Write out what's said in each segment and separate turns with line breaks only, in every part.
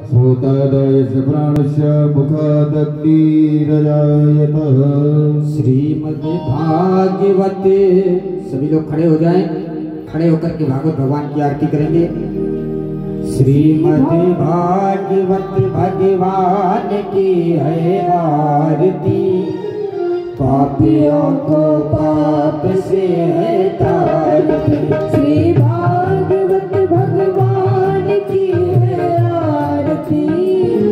सूतादयस्य प्राणस्य मुखादग्निरजायतः।
श्रीमद्भागवत। सभी लोग खड़े हो जाएं। खड़े होकर के भागवत भगवान की आरती करेंगे। श्रीमद्भागवत भगवान की है आरती, पापियों को पाप से है तारती। श्री भागवत भगवान की है आरती,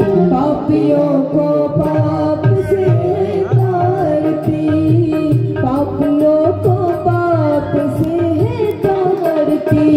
पापियों को पाप से है तारती, पापियों को पाप से है तारती।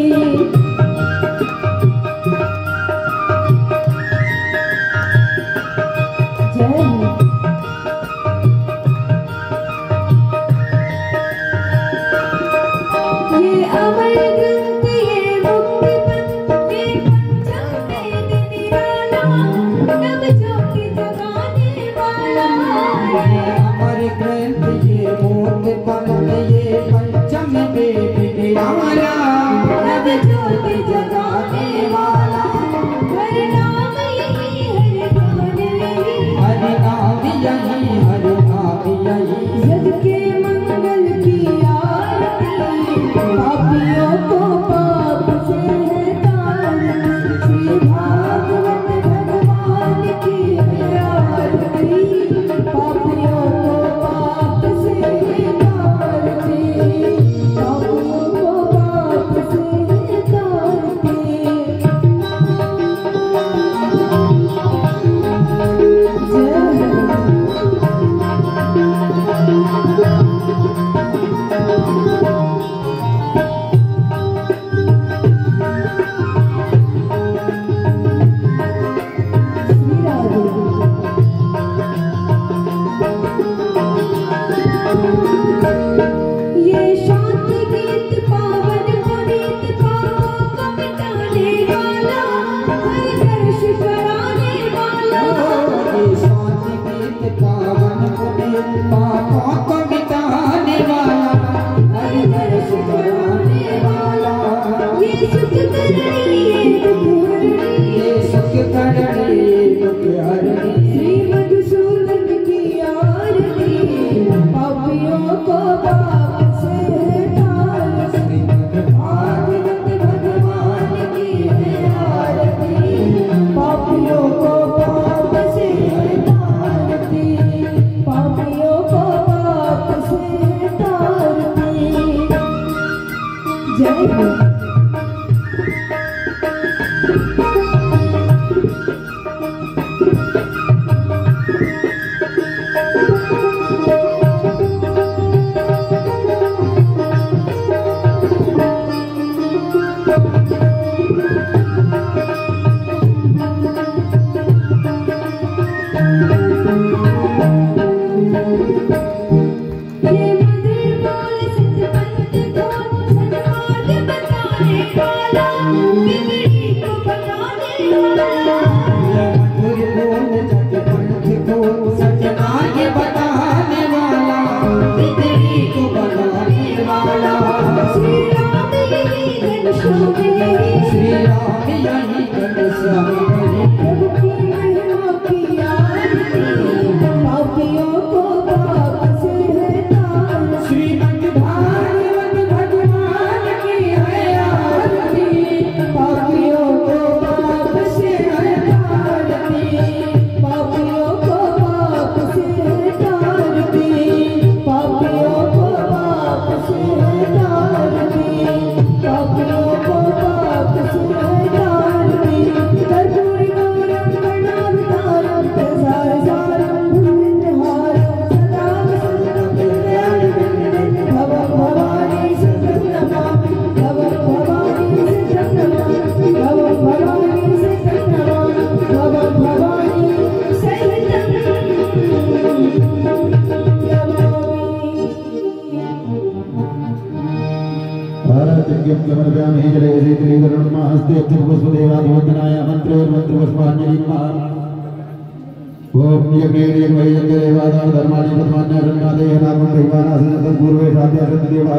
ओम यज्ञेन वैयज्ञदेवादान धर्माणि पद्मान्य रन्नादे नामं देवानासनं पूर्वे शाद्यासनं देवा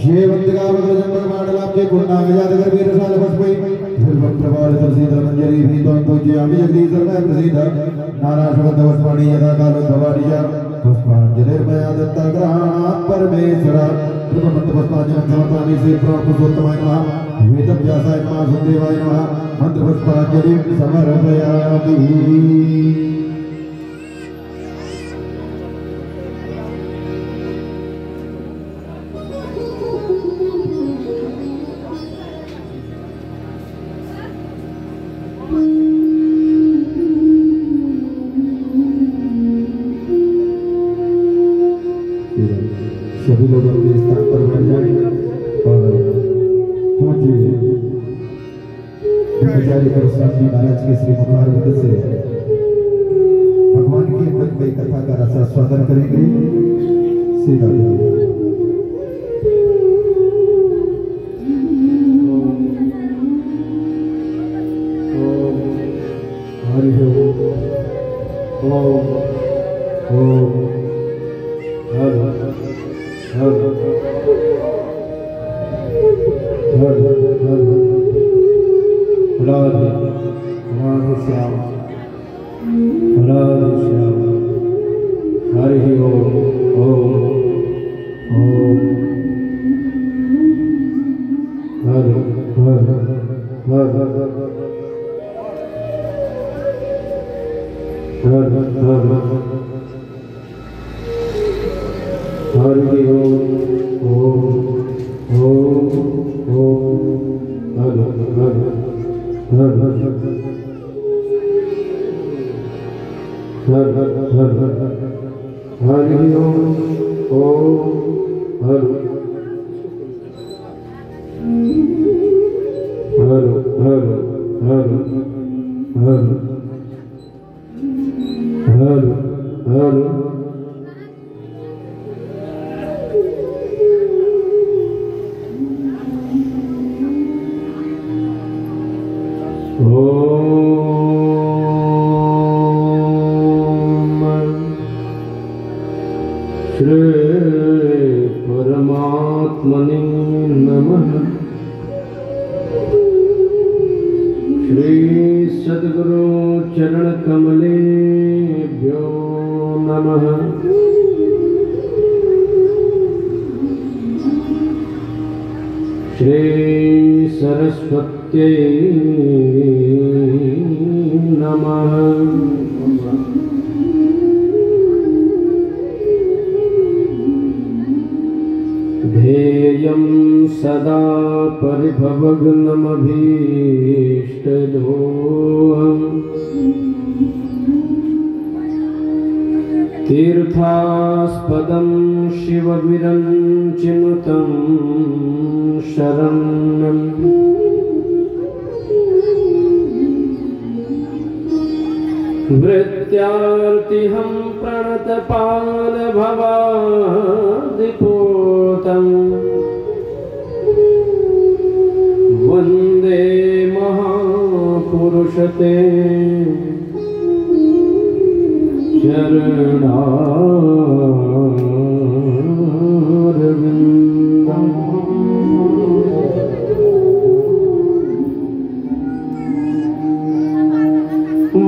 शेवंतिका वज्रजंबकमाडलाब्धे गुणागजातगर्भीरसाल पुष्पै बिल्वप्रभाल तुलसीदलमंजरी भीतों पूज्यामि जगदीशर्मय प्रसीद नानाशबद्धवस्वाणी यथा कालो भवानीया पुष्पांजलिर्मया दत्तग्रहाणात् परमेश्वर कृपमन्तपुष्पांजलिं समर्पयामि श्री प्रणवपुरुषोत्तमाय नमः वेदव्यासाय नमः सुदेवाय नमः मन्त्रपुष्पांजलिं समर्पयामि। सभी लोग अपने स्थान पर बैठ जाएं और पूज्य ब्रह्मचारी परशुराम जी महाराज के श्री मुखारविंद से भगवान की अमृतमयी कथा का रसास्वादन करेंगे। सीधा हरि ओम ओम हरि हरि हरि हरि राधे राधे श्याम राधे श्याम हरि ओम ओम ओम हरि हरि हरि हरि हरि हरि ओम ओम ओम ओम हरि हरि हरि हरि हरि ओम ओम हरि हरि हरि हरि हरि हरि हरि श्री परमात्मने नमः। श्री सद्गुरु चरण कमलेभ्यो नमः। श्री सरस्वत्यै नमः। ध्येयं सदा परिभवग्नमभीष्टदोहम् तीर्थास्पदं शिवविरञ्चिनुतं शरणं वृत्यार्तिहं प्रणतपालभवादिपूतं वन्दे महापुरुषते चरणारविन्दम्।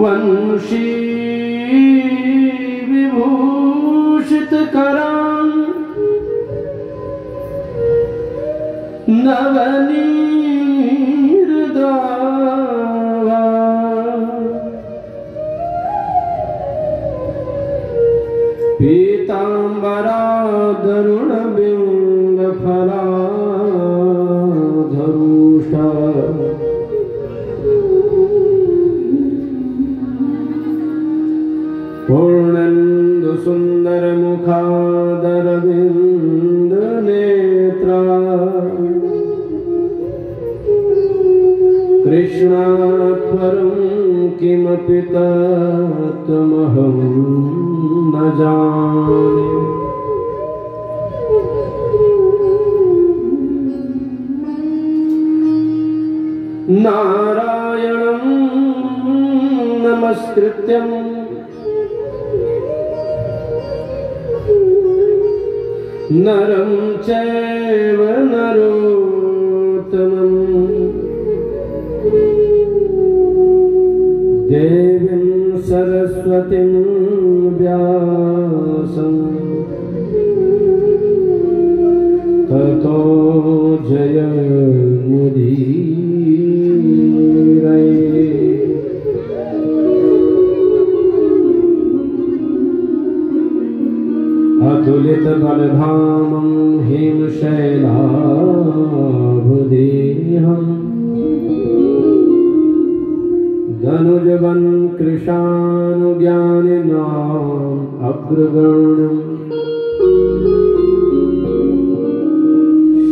वंशी विभूषितकरान् नवनीर्दावा पीताम्बरादरुणबिम्बफलाधरुष्टा पूर्णेन्दुसुन्दरमुखादरविन्दनेत्रा कृष्णात् परं किमपि तत्त्वमहं न जाने। नारायणं नमस्कृत्यं नरं चैव नरोत्तमं देवीं सरस्वतीं व्यासं ततो जयमुदीरये। अतुलित बलधामं हिमशैलाभदेहम् धनुजवन् कृशानुज्ञानिनाम् अग्रगण्यम्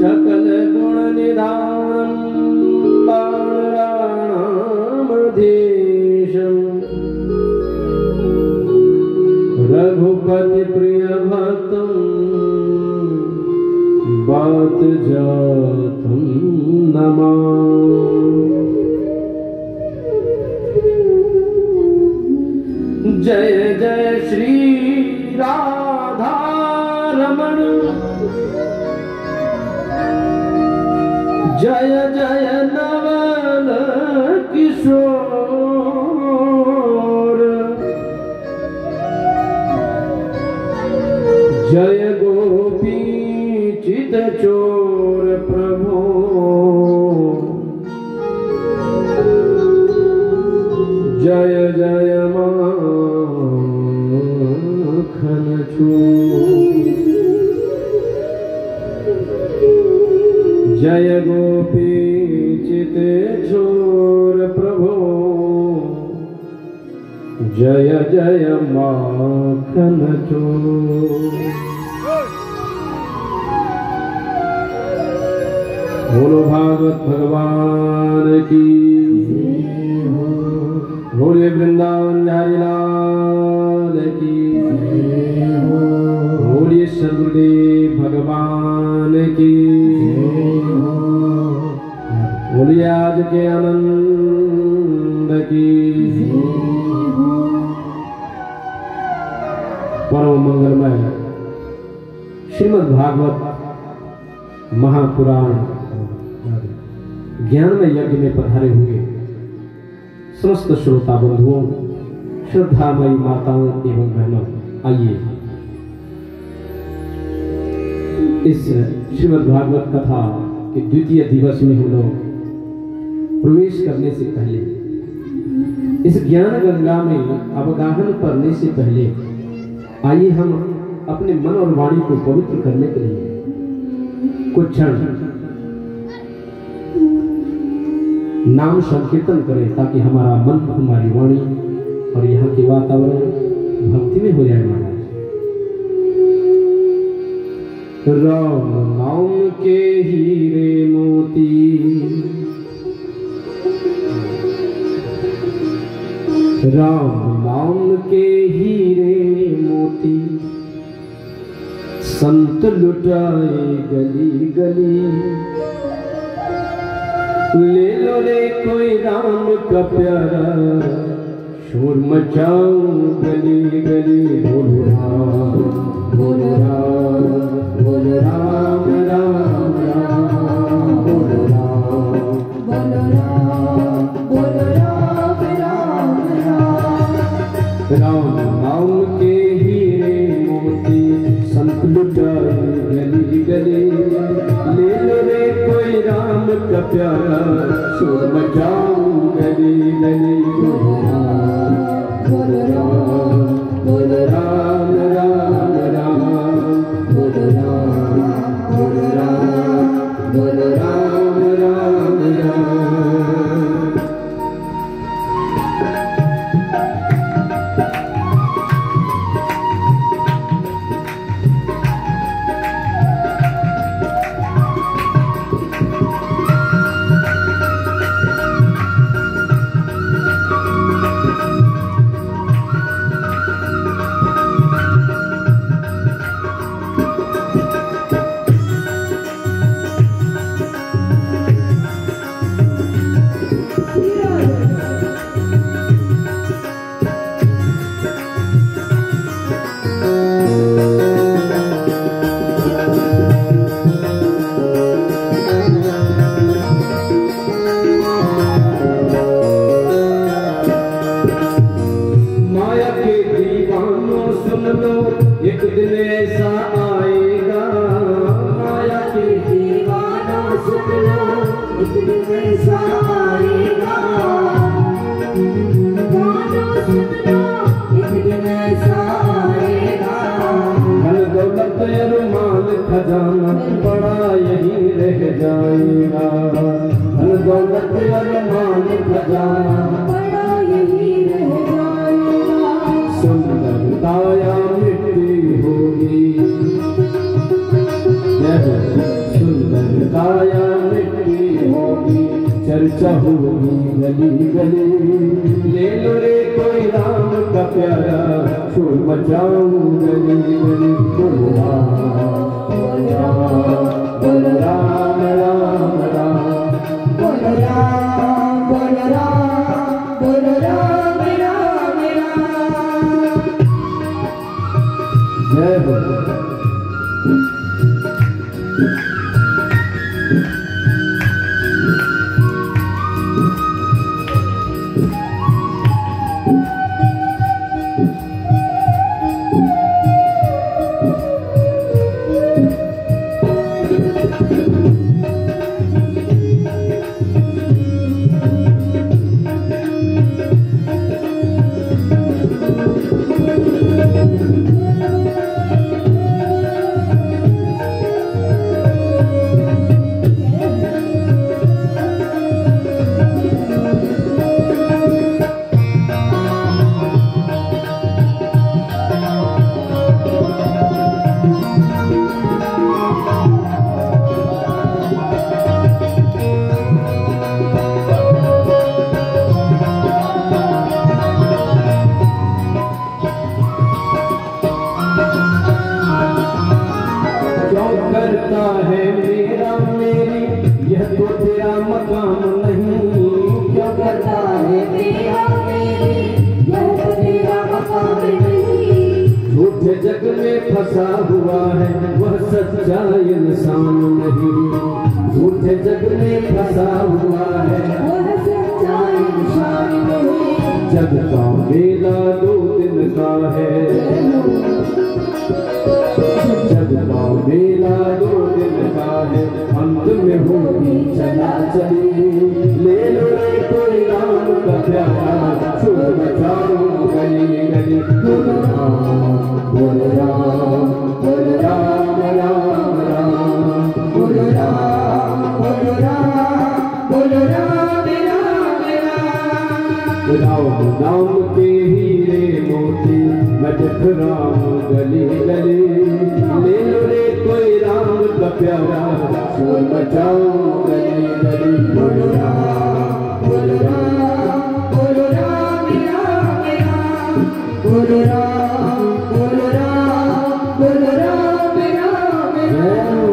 सकलगुणनिधानं बाणराणामधीशम् रघुपति प्रिय भक्तं बात जातं नमामि। जय जय श्री राधा रमण जय जय नवल किशोर जय गोपी चित चोर प्रभो जय जय माखन चोर जय गोपी चित चोर प्रभो जय जय माखन चोर। बोलो भागवत भगवान की, बोलिए वृंदावन बिहारी लाल की, बोलिए सदगुरुदेव भगवान की, बोलिए आज के आनंद की। परम मंगलमय श्रीमद् भागवत महापुराण ज्ञानमय यज्ञ में पधारे हुए समस्त श्रोता बंधुओं, श्रद्धामयी माताओं एवं बहनों, आइए इस श्रीमद् भागवत कथा के द्वितीय दिवस में हम लोग प्रवेश करने से पहले, इस ज्ञान गंगा में अवगाहन करने से पहले, आइए हम अपने मन और वाणी को पवित्र करने के लिए कुछ क्षण नाम संकीर्तन करें, ताकि हमारा मन, हमारी वाणी और यहाँ के वातावरण भक्ति में हो जाए। महाराज, राम नाम के हीरे मोती, राम नाम के हीरे मोती, संत लुटाए गली गली। ले लो रे कोई राम का प्यारा, शोर मचाओ गली गली। बोलो राम, बोलो राम, बोलो राम राम राम, बोलो राम, बोलो राम, बोलो राम राम राम। राम नाम के हीरे मोती, संत लुटाए गली गली। ले लो रे कोई राम का प्यारा, शोर मचाओ गली गली। बोलो राम, बोलो राम राम राम, बोलो राम, बोलो राम, बोलो राम राम राम। रुमाल खजाना पड़ा यही रह जाएगा। धन दौलत रुमाल खजाना
पड़ा यही रह जाएगा।
सुंदरताया मिट्टी होगी, सुंदरताया मिट्टी होगी, चर्चा होगी गली गली। ले लो रे कोई राम का प्यारा, शोर मचाऊं गली गली। बोलो राम बोलो राम राम राम,
बोलो राम बोलो राम बोलो राम राम राम।
जय बोलो। करता है मेरा मेरी, यह तो तेरा मकाम नहीं।
क्या करता है मेरा मेरी, यह तो तेरा मकाम नहीं।
झूठे जग में फंसा हुआ है वह सच्चा इंसान नहीं। झूठे जग में फंसा हुआ है
वह सच्चा इंसान नहीं।
जग का मेला 2 दिन का है, जग का मेला 2 दिन का है, अंत में होगी चला चली। ले लो रे कोई राम का प्यारा, शोर मचाऊं गली गली। बोलो राम बोलो राम बोलो राम राम राम,
बोलो राम बोलो राम बोलो राम राम राम।
राम नाम के हीरे मोती मैं बिखराऊं गली गली। ले लो रे कोई राम का प्यारा, शोर मचाऊं गली गली। बोलो राम बोलो राम
बोलो राम राम राम। बोलो राम बोलो राम बोलो राम राम राम।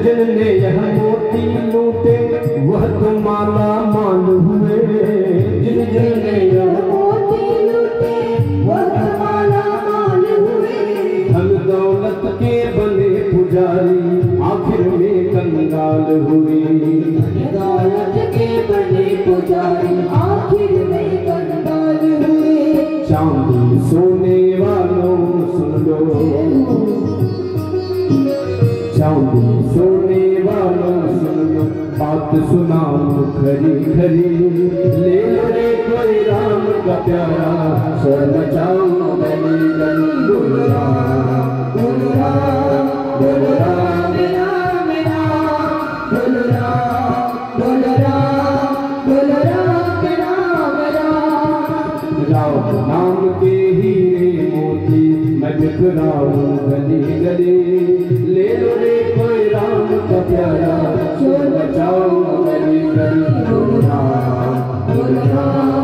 जिनने यह मोती लूटे वह तो माला माल हुए। जिनने यह मोती लूटे वह तो माला माल हुए।
धन दौलत के बने पुजारी आखिर में कंगाल हुए।
दौलत के बने पुजारी आखिर में कंगाल हुए।
चांदी सोने वालों सुन लो, चांदी सोने वालों सुन लो, बात सुनाऊं खरी खरी। ले लो रे कोई राम का प्यारा, शोर मचाऊं गली गली। बोलो राम बोलो राम बोलो राम
राम राम। बोलो राम बोलो राम बोलो राम राम राम।
जाओ नाम के हीरे मोती मैं बिखराऊं गली गली। ले लो रे कोई राम का प्यारा चोर बचाओ गली गली। बोलो राम बोलो राम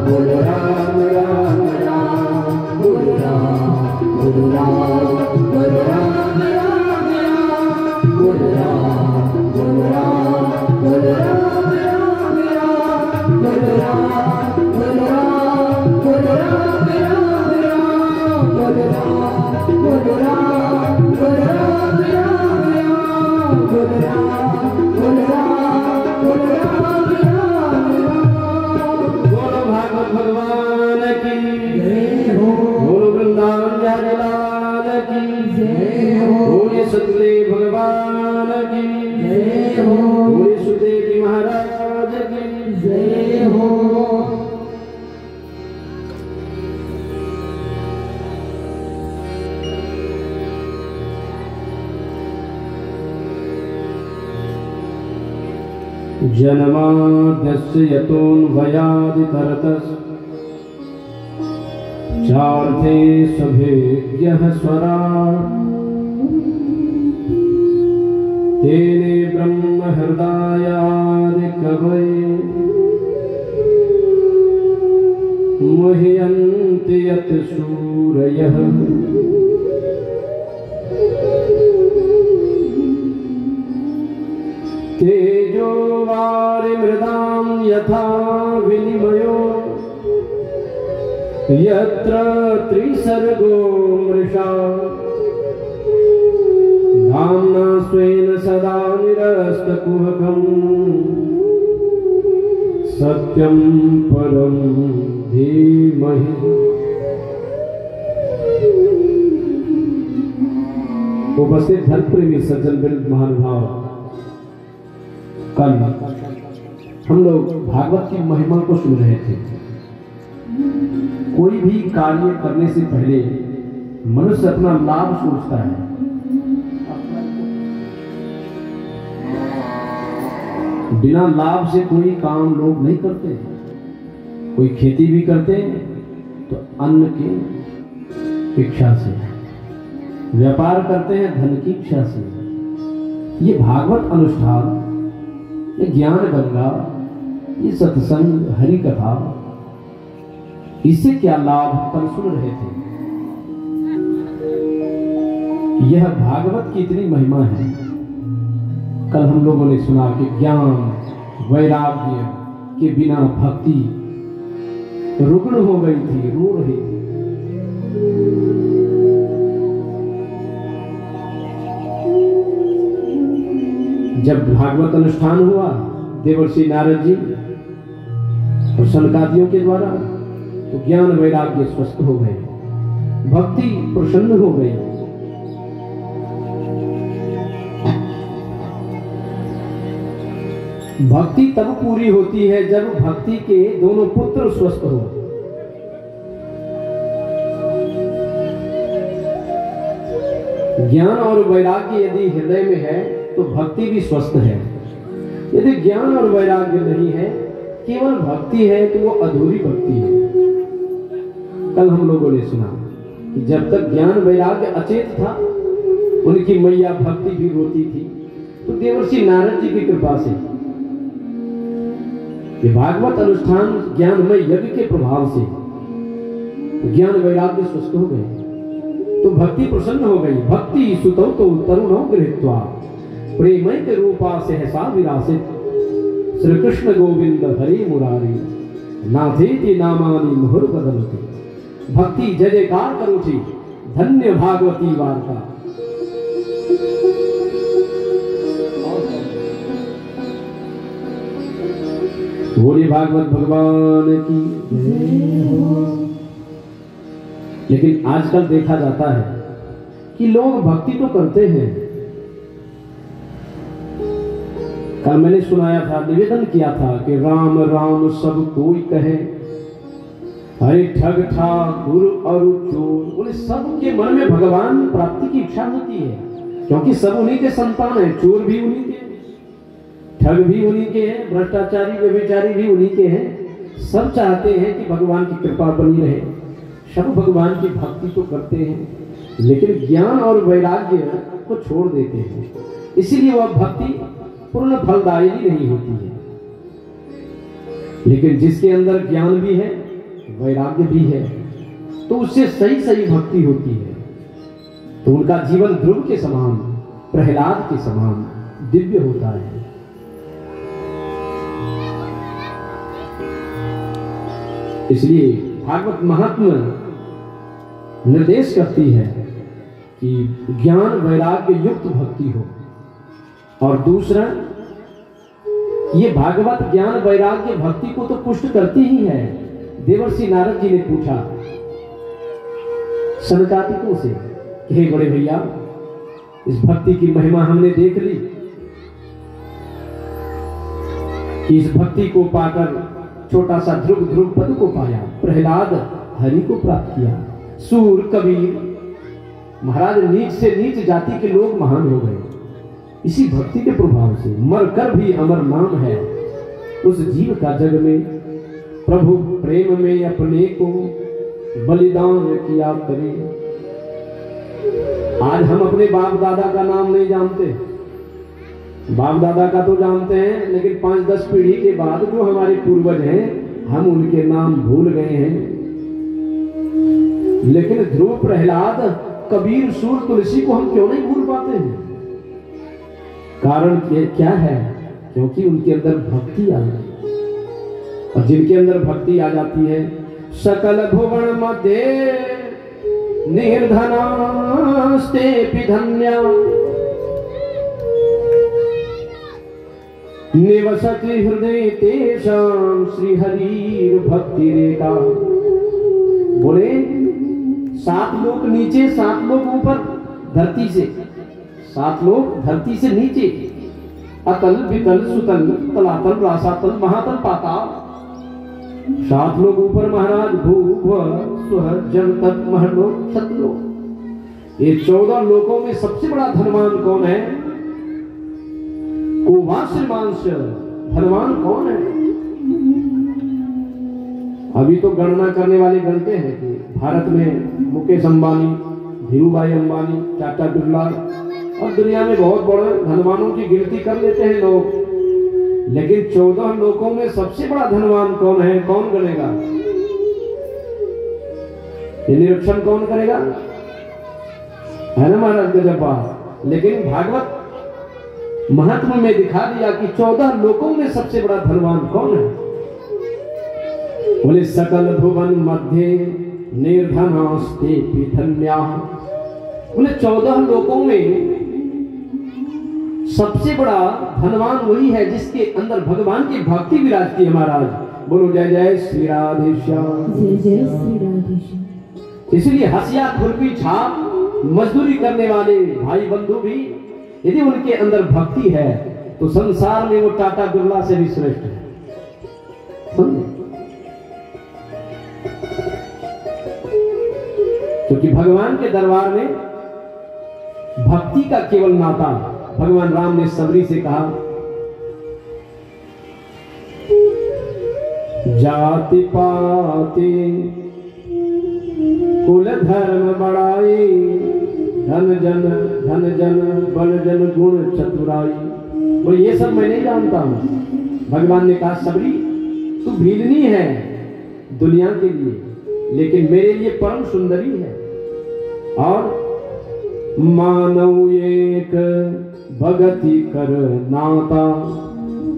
बोलो राम राम राम बोलो राम बोलो राम बोलो राम राम राम बोलो राम बोलो राम बोलो राम राम राम बोलो राम बोलो राम बोलो राम राम राम बोलो राम बोलो राम बोलो राम राम राम बोलो राम बोलो राम बोलो राम राम राम। बोलो भागवत भगवान की जय हो। बोलो वृंदावन बिहारी लाल की जय हो। बोले सतदेव भगवान की जय हो। बोले सुखदेव जी महाराज की जय हो। जन्माद्यस्य यतोऽन्वयादितरतः चार्थे सभेद्यः स्वराट् तेने ब्रह्म हृदयादिकवये मुह्यन्ति यत् सूरयः। तेजो वारिमृदां यथा विनिमयो यत्र त्रिसर्गो मृषा। धाम्ना स्वेन सदा निरस्तकुहकम् सत्यं परं धीमहि। उपस्थित धर्म प्रेमी सज्जन वृंद महानुभाव, कल हम लोग भागवत की महिमा को सुन रहे थे। कोई भी कार्य करने से पहले मनुष्य अपना लाभ सोचता है। बिना लाभ से कोई काम लोग नहीं करते। कोई खेती भी करते तो अन्न की इच्छा से, व्यापार करते हैं धन की इच्छा से। ये भागवत अनुष्ठान, ये ज्ञान गंगा, ये सत्संग, हरि कथा, इससे क्या लाभ कल सुन रहे थे। यह भागवत की इतनी महिमा है। कल हम लोगों ने सुना कि ज्ञान वैराग्य के बिना भक्ति रुग्ण हो गई थी, रो रही थी। जब भागवत अनुष्ठान हुआ देवर्षि नारद जी और सनकादियों के द्वारा, तो ज्ञान वैराग्य स्वस्थ हो गए, भक्ति प्रसन्न हो गई। भक्ति तब पूरी होती है जब भक्ति के दोनों पुत्र स्वस्थ हो। ज्ञान और वैराग्य यदि हृदय में है तो भक्ति भी स्वस्थ है। यदि ज्ञान और वैराग्य नहीं है, केवल भक्ति है, तो वो अधूरी भक्ति है। कल हम लोगों ने सुना कि जब तक ज्ञान वैराग्य अचेत था, उनकी मैया भक्ति भी रोती थी। तो देवर्षि नारद जी की कृपा से ये भागवत अनुष्ठान ज्ञानमय यज्ञ के प्रभाव से ज्ञान वैराग्य स्वस्थ हो गए, तो भक्ति प्रसन्न हो गई। भक्ति सुतौ तो तरुणौ गृहीत्वा प्रेमय के रूपा सहसा विरासित। श्री कृष्ण गोविंद हरि मुरारी नाथेति नामानि मुहुर बदलते। भक्ति जय जयकार करोति धन्य भागवती वार्ता। बोलिए भागवत भगवान की जय हो। लेकिन आजकल देखा जाता है कि लोग भक्ति तो करते हैं। कल मैंने सुनाया था, निवेदन किया था कि राम राम सब कोई कहे, हरे ठग ठाकुर और चोर। बोले सबके मन में भगवान प्राप्ति की इच्छा होती है, क्योंकि सब उन्हीं के संतान हैं। चोर भी उन्हीं के, ठग भी उन्हीं के हैं, भ्रष्टाचारी व्यभिचारी भी उन्हीं के हैं। सब चाहते हैं कि भगवान की कृपा बनी रहे, सब भगवान की भक्ति तो करते हैं, लेकिन ज्ञान और वैराग्य को छोड़ देते हैं, इसीलिए वह भक्ति पूर्ण फलदायी नहीं होती है। लेकिन जिसके अंदर ज्ञान भी है, वैराग्य भी है, तो उससे सही सही भक्ति होती है, तो उनका जीवन ध्रुव के समान, प्रहलाद के समान दिव्य होता है। इसलिए भागवत महात्मा निर्देश करती है कि ज्ञान वैराग्य युक्त भक्ति हो। और दूसरा, ये भागवत ज्ञान वैराग्य भक्ति को तो पुष्ट करती ही है। देवर्षि नारद जी ने पूछा सनकादिकों से कि हे बड़े भैया, इस भक्ति की महिमा हमने देख ली कि इस भक्ति को पाकर छोटा सा ध्रुव पद को पाया, प्रहलाद हरि को प्राप्त किया, सूर कबीर महाराज नीच से नीच जाति के लोग महान हो गए इसी भक्ति के प्रभाव से। मरकर भी अमर नाम है उस जीव का जग में, प्रभु प्रेम में अपने को बलिदान किया करे। आज हम अपने बाप दादा का नाम नहीं जानते, बाप दादा का तो जानते हैं, लेकिन 5-10 पीढ़ी के बाद जो हमारे पूर्वज हैं हम उनके नाम भूल गए हैं। लेकिन ध्रुव, प्रहलाद, कबीर, सूर, तुलसी को हम क्यों नहीं भूल पाते हैं? कारण क्या है? क्योंकि उनके अंदर भक्ति आ गई, और जिनके अंदर भक्ति आ जाती है, सकल भुवन मध्य निर्धनास्ते धन्या निवसति हृदय तेषां श्री हरि भक्ति रेखा। बोले 7 लोक नीचे, 7 लोक ऊपर, धरती से 7 लोक धरती से नीचे, अतल वितल सुतल तलातल रासातल महातल पाताल, 7 लोक ऊपर महाराज, भू भुव स्व जन तत् महलोक सतलोक। ये 14 लोकों में सबसे बड़ा धनवान कौन है? कोवाश्रमांश धनवान कौन है? अभी तो गणना करने वाले गणते हैं कि भारत में मुकेश अंबानी, धीरूभाई अंबानी, टाटा बिरला और दुनिया में बहुत बड़े धनवानों की गिनती कर लेते हैं लोग, लेकिन 14 लोकों में सबसे बड़ा धनवान कौन है? कौन गणेगा? ये निरीक्षण कौन करेगा? है ना महाराज गजब बात। लेकिन भागवत महात्मा में दिखा दिया कि 14 लोकों में सबसे बड़ा धनवान कौन है? बोले सकल भुवन मध्य निर्धनास्ते धन्या। बोले 14 लोकों में सबसे बड़ा धनवान वही है जिसके अंदर भगवान की भक्ति विराजती है। महाराज बोलो जय जय श्री राधे श्याम,
जय जय श्री राधे श्याम।
इसलिए हसिया खुरपी छाप मजदूरी करने वाले भाई बंधु भी यदि उनके अंदर भक्ति है तो संसार में वो टाटा बिरला से भी श्रेष्ठ है। समझे? क्योंकि भगवान के दरबार में भक्ति का केवल नाता, भगवान राम ने सबरी से कहा जाति पाति कुल धर्म बढ़ाई, धन जन बल जन गुण चतुराई। वो ये सब मैं नहीं जानता हूं। भगवान ने कहा सबरी तू भीलनी है दुनिया के लिए, लेकिन मेरे लिए परम सुंदरी है। और मानव एक भगति कर नाता,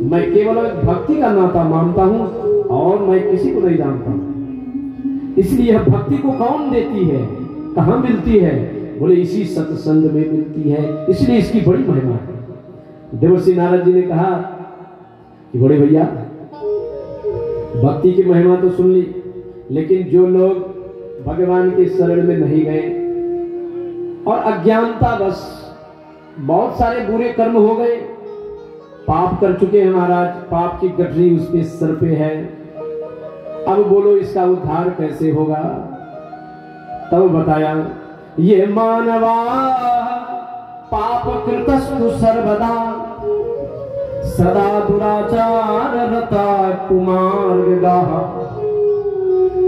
मैं केवल भक्ति का नाता मानता हूं और मैं किसी को नहीं जानता। इसलिए यह भक्ति को कौन देती है, कहां मिलती है? बोले इसी सत्संग में मिलती है, इसलिए इसकी बड़ी महिमा है। देवर्षि नारद जी ने कहा कि बड़े भैया भक्ति की महिमा तो सुन ली, लेकिन जो लोग भगवान के शरण में नहीं गए और अज्ञानता बस बहुत सारे बुरे कर्म हो गए, पाप कर चुके हैं महाराज, पाप की गठरी उसके सर पे है। अब बोलो इसका उद्धार कैसे होगा? तब बताया ये मानवा पाप कृतस्तु सर्वदा सदा दुराचार रता कुमार गाह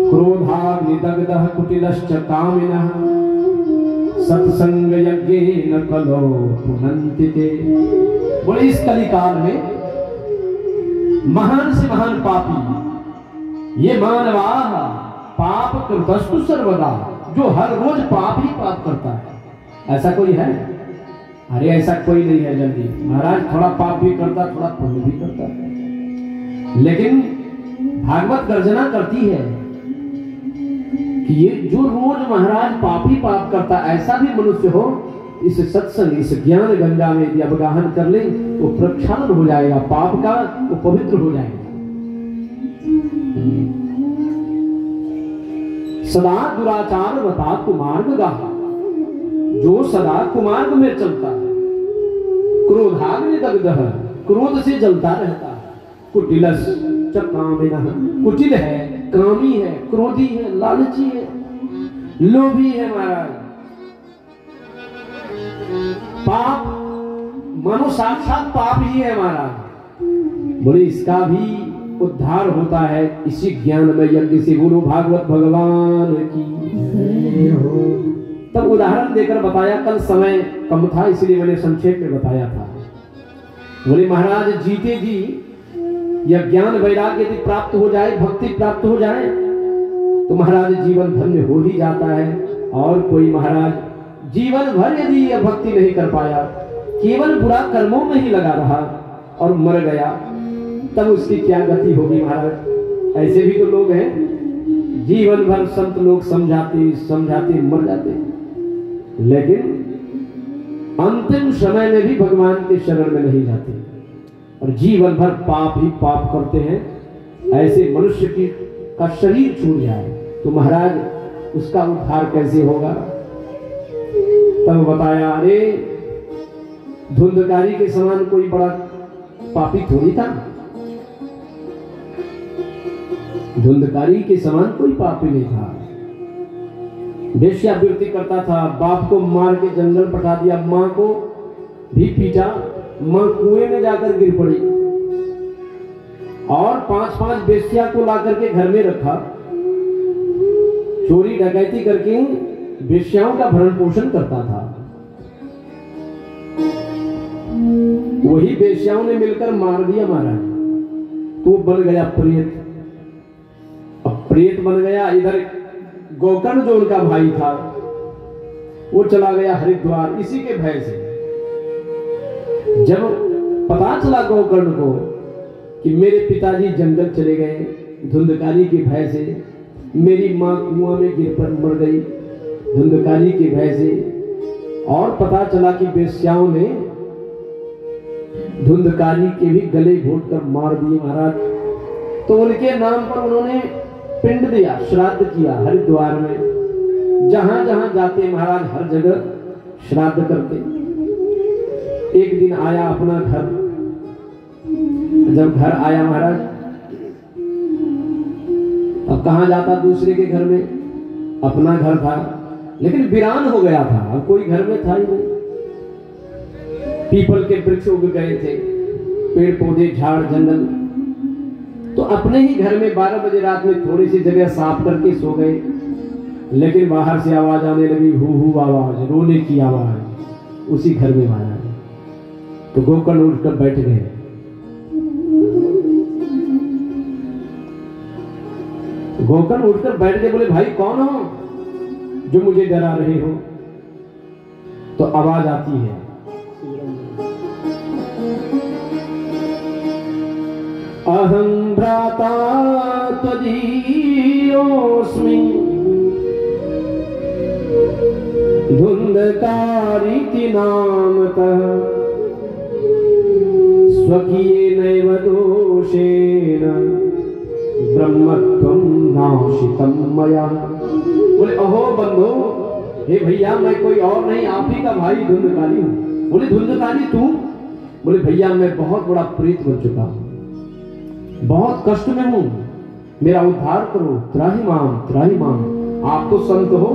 क्रोधाग्निदग्धः कुटिलश्च कामिनः सत्संग यज्ञेन कलो पुनन्ति ते। बोले इस कलिकाल में महान से महान पापी ये मानवा पाप कृतस्तु सर्वदा, जो हर रोज पाप ही पाप करता है। ऐसा कोई है? अरे ऐसा कोई नहीं है। जल्दी महाराज थोड़ा पाप भी करता, थोड़ा पुण्य भी करता है, लेकिन भागवत गर्जना करती है कि ये जो रोज महाराज पाप ही पाप करता, ऐसा भी मनुष्य हो, इस सत्संग इस ज्ञान गंगा में यदि अवगाहन कर ले तो प्रक्षालन हो जाएगा पाप का, वो पवित्र हो जाएगा। सदा दुराचार बता कुमार्ग गाहा, जो सदा कुमार्ग में चलता है, क्रोधाग्नि दग्धः, क्रोध से जलता रहता है, कुटिलस च कामिनः, कुटिल है, कामी है, क्रोधी है, लालची है, लोभी है महाराज। पाप मानो साक्षात पाप ही है महाराज। बोले इसका भी उद्धार होता है इसी ज्ञान में यज्ञ से। बोलो भागवत भगवान की। तब उदाहरण देकर बताया, कल समय कम था इसलिए मैंने संक्षेप में बताया था। बोले महाराज जीते जी यह ज्ञान वैराग्य यदि प्राप्त हो जाए, भक्ति प्राप्त हो जाए, तो महाराज जीवन धन्य हो ही जाता है। और कोई महाराज जीवन भर यदि यह भक्ति नहीं कर पाया, केवल बुरा कर्मों में ही लगा रहा और मर गया, तब उसकी क्या गति होगी महाराज? ऐसे भी तो लोग हैं, जीवन भर संत लोग समझाते समझाते मर जाते, लेकिन अंतिम समय में भी भगवान के शरण में नहीं जाते और जीवन भर पाप ही पाप करते हैं। ऐसे मनुष्य की का शरीर छूट जाए तो महाराज उसका उद्धार कैसे होगा? तब बताया, अरे धुंधकारी के समान कोई बड़ा पापी थोड़ी था, धुंधकारी के समान कोई पापी नहीं था। वेश्यावृत्ति करता था, बाप को मार के जंगल पठा दिया, माँ को भी पीटा, माँ कुएं में जाकर गिर पड़ी और 5-5 वेश्या को ला करके घर में रखा, चोरी डकैती करके वेश्याओं का भरण पोषण करता था। वही वेश्याओं ने मिलकर मार दिया महाराज, तो बन गया प्रेत। अब प्रेत बन गया। इधर गोकर्ण जो उनका भाई था वो चला गया हरिद्वार इसी के भय से। जब पता चला गोकर्ण को कि मेरे पिताजी जंगल चले गए धुंधकारी के भय से, मेरी माँ कुआं में गिर कर मर गई धुंधकारी के भय से, और पता चला कि वेश्याओं ने धुंधकारी के भी गले घोट कर मार दिए महाराज, तो उनके नाम पर उन्होंने पिंड दिया, श्राद्ध किया हरिद्वार में। जहां जहां जाते महाराज हर जगह श्राद्ध करते। एक दिन आया अपना घर, जब घर आया महाराज, अब कहां जाता दूसरे के घर में, अपना घर था लेकिन वीरान हो गया था, अब कोई घर में था ही नहीं। पीपल के वृक्ष उग गए थे, पेड़ पौधे झाड़ जंगल, तो अपने ही घर में 12 बजे रात में थोड़ी सी जगह साफ करके सो गए, लेकिन बाहर से आवाज आने लगी, हु आवाज, रोने की आवाज उसी घर में आया। तो गोकर्ण उठकर बैठ गए। गोकर्ण उठकर बैठ गए, बोले भाई कौन हो जो मुझे डरा रहे हो? तो आवाज आती है, अहं भ्राता त्वदीयोऽस्मि धुंधकारीति नामतः स्वकीयेनैव दोषेण ब्रह्मत्वं नाशितं मया। बोले अहो बंधो, हे भैया मैं कोई और नहीं, आप ही का भाई धुंधकारी हूँ। बोले धुंधकारी तू? बोले भैया मैं बहुत बड़ा प्रेत बन चुका हूँ, बहुत कष्ट में हूं, मेरा उद्धार करो, त्राहि माम। आप तो संत हो,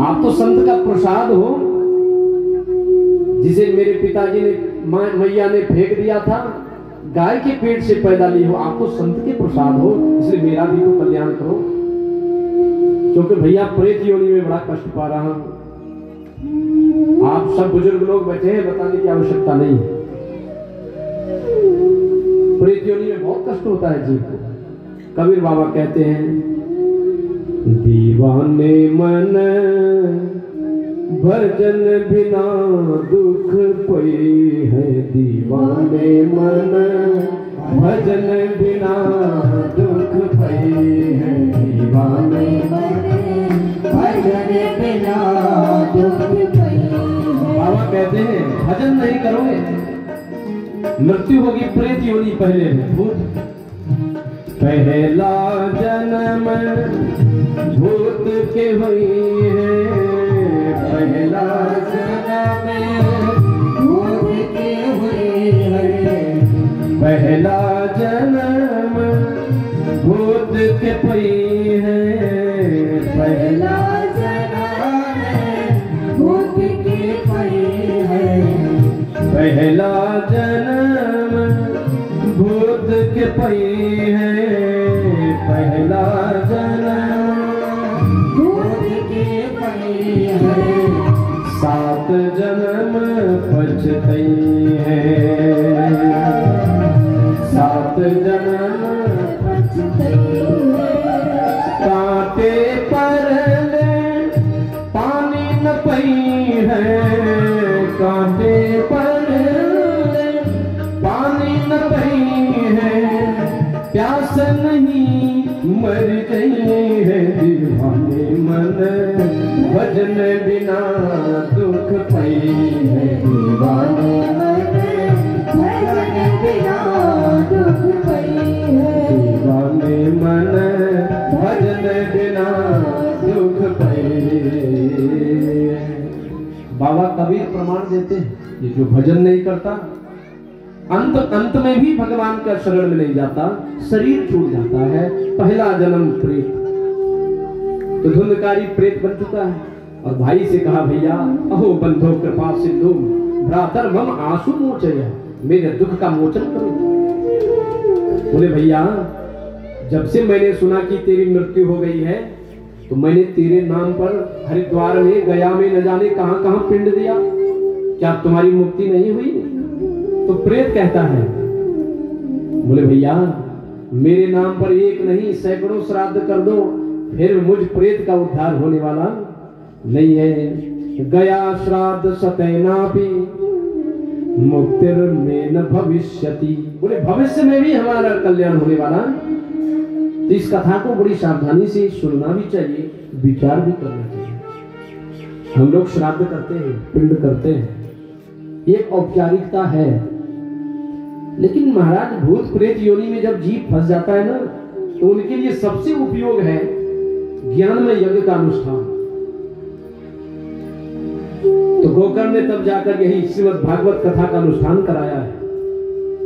आप तो संत का प्रसाद हो, जिसे मेरे पिताजी ने मैया ने फेंक दिया था, गाय के पेट से पैदा ली हो, आपको संत के प्रसाद हो, इसलिए मेरा भी तो कल्याण करो। क्योंकि भैया प्रेत योनि में बड़ा कष्ट पा रहा हूं। आप सब बुजुर्ग लोग बैठे हैं, बताने की आवश्यकता नहीं है। प्रेत योनि में बहुत कष्ट होता है जीव को। कबीर बाबा कहते हैं, दीवाने मन भजन बिना दुख पई है, दीवाने मन भजन बिना दुख पई है, दीवाने
भजन बिना दुख पई है।
बाबा कहते हैं भजन नहीं करोगे मृत्यु होगी। प्रेत योनि पहले है भूत, पहला जन्म भूत के हुई है, पहला जन्म
भूत के हुई है,
पहला जन्म भूत के पई है, पहला
जन्म भूत के पई है,
पहला जन्म भूत के पई है, पहला जन्म
भूत के पई है,
7 जन्म पछतई है, 7 जन्म
पछतई है।
कांटे पर पानी न पई है, कांटे पर पानी न पई है, प्यास नहीं मर गई है, दीवाने मन भजन बिना दुख पई है, दीवाने
भजन बिना दुख पई है,
दीवाने मन भजन बिना दुख पई। बाबा कबीर प्रमाण देते हैं, ये जो भजन नहीं करता अंत में भी भगवान का शरण में नहीं जाता, शरीर छूट जाता है। पहला जन्म प्रेत, तो धुंधकारी प्रेत बन चुका है। और भाई से कहा, भैया अहो बंधो कृपा सिंधु भ्रातर मम आंसू मोचय, मेरे दुख का मोचन करो। बोले भैया जब से मैंने सुना कि तेरी मृत्यु हो गई है, तो मैंने तेरे नाम पर हरिद्वार में, गया में न जाने कहां कहां पिंड दिया, क्या तुम्हारी मुक्ति नहीं हुई? तो प्रेत कहता है, बोले भैया मेरे नाम पर एक नहीं सैकड़ों श्राद्ध कर दो, फिर मुझ प्रेत का उद्धार होने वाला नहीं है। गया श्राद्ध सतैनापि मुक्तिर में न भविष्यति, बोले भविष्य में भी हमारा कल्याण होने वाला। तो इस कथा को बड़ी सावधानी से सुनना भी चाहिए, विचार भी करना चाहिए। हम लोग श्राद्ध करते हैं, पिंड करते हैं, एक औपचारिकता है, लेकिन महाराज भूत प्रेत योनि में जब जीव फंस जाता है ना, तो उनके लिए सबसे उपयोग है ज्ञान में यज्ञ का अनुष्ठान। तो गोकर्ण ने तब जाकर यही श्रीमद् भागवत कथा का अनुष्ठान कराया है।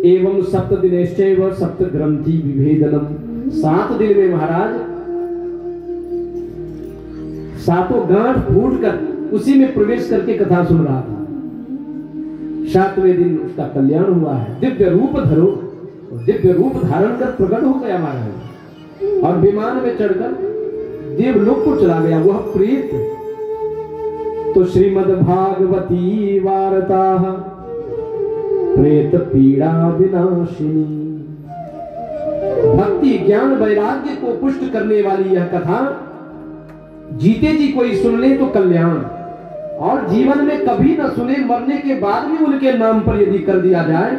एवं 7 दिनेश्चैव 7 ग्रंथि विभेदनम, 7 दिन में महाराज 7 गांठ फूट कर उसी में प्रवेश करके कथा सुन रहा था। 7वें दिन उसका कल्याण हुआ है। दिव्य रूप धरो, दिव्य रूप धारण कर प्रकट हो गया महाराज, और विमान में चढ़कर देवलोक को चला गया वह प्रेत। तो श्रीमद् भागवती वार्ता प्रेत पीड़ा विनाशिनी, भक्ति ज्ञान वैराग्य को पुष्ट करने वाली यह कथा जीते जी कोई सुन ले तो कल्याण, और जीवन में कभी न सुने, मरने के बाद भी उनके नाम पर यदि कर दिया जाए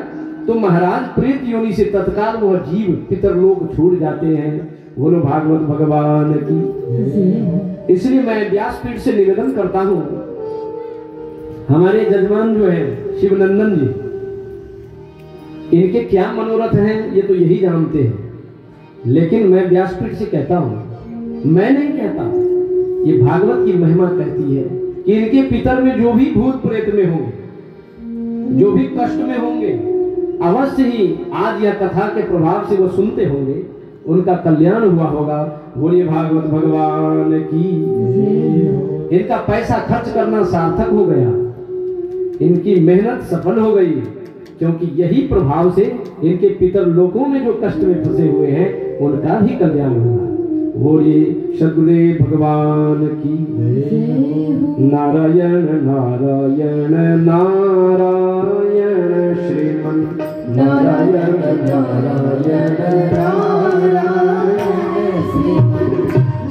तो महाराज प्रेत योनि से तत्काल वह जीव पितरलोक छूट जाते हैं। बोलो भागवत भगवान की। इसलिए मैं व्यासपीठ से निवेदन करता हूं, हमारे जजमान जो है शिवनंदन जी, इनके क्या मनोरथ हैं ये तो यही जानते हैं, लेकिन मैं व्यासपीठ से कहता हूं, मैं नहीं कहता, ये भागवत की महिमा कहती है कि इनके पितर में जो भी भूत प्रेत में होंगे, जो भी कष्ट में होंगे, अवश्य ही आज यह कथा के प्रभाव से वो सुनते होंगे, उनका कल्याण हुआ होगा। बोलिए भागवत भगवान की। इनका पैसा खर्च करना सार्थक हो गया, इनकी मेहनत सफल हो गई, क्योंकि यही प्रभाव से इनके पितर लोकों में जो कष्ट में फंसे हुए हैं उनका भी कल्याण होगा। बोलिए सद्गुरुदेव भगवान की नारायण नारायण नारायण श्रीमन नारायण नारायण नारायण
श्रीमन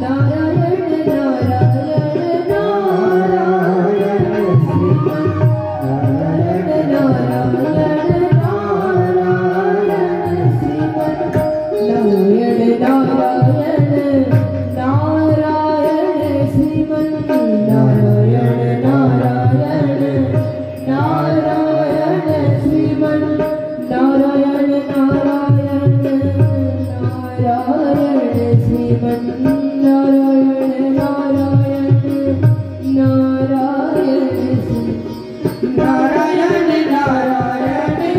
नारायण नारायण नारायण श्रीमन नारायण नारायण नारायण श्रीमन नारायण नारायण नारायण श्रीमन नारायण नारायण नारायण श्रीमन नारायण नारायण नारायण श्रीमन नारायण नारायण नारायण नारायण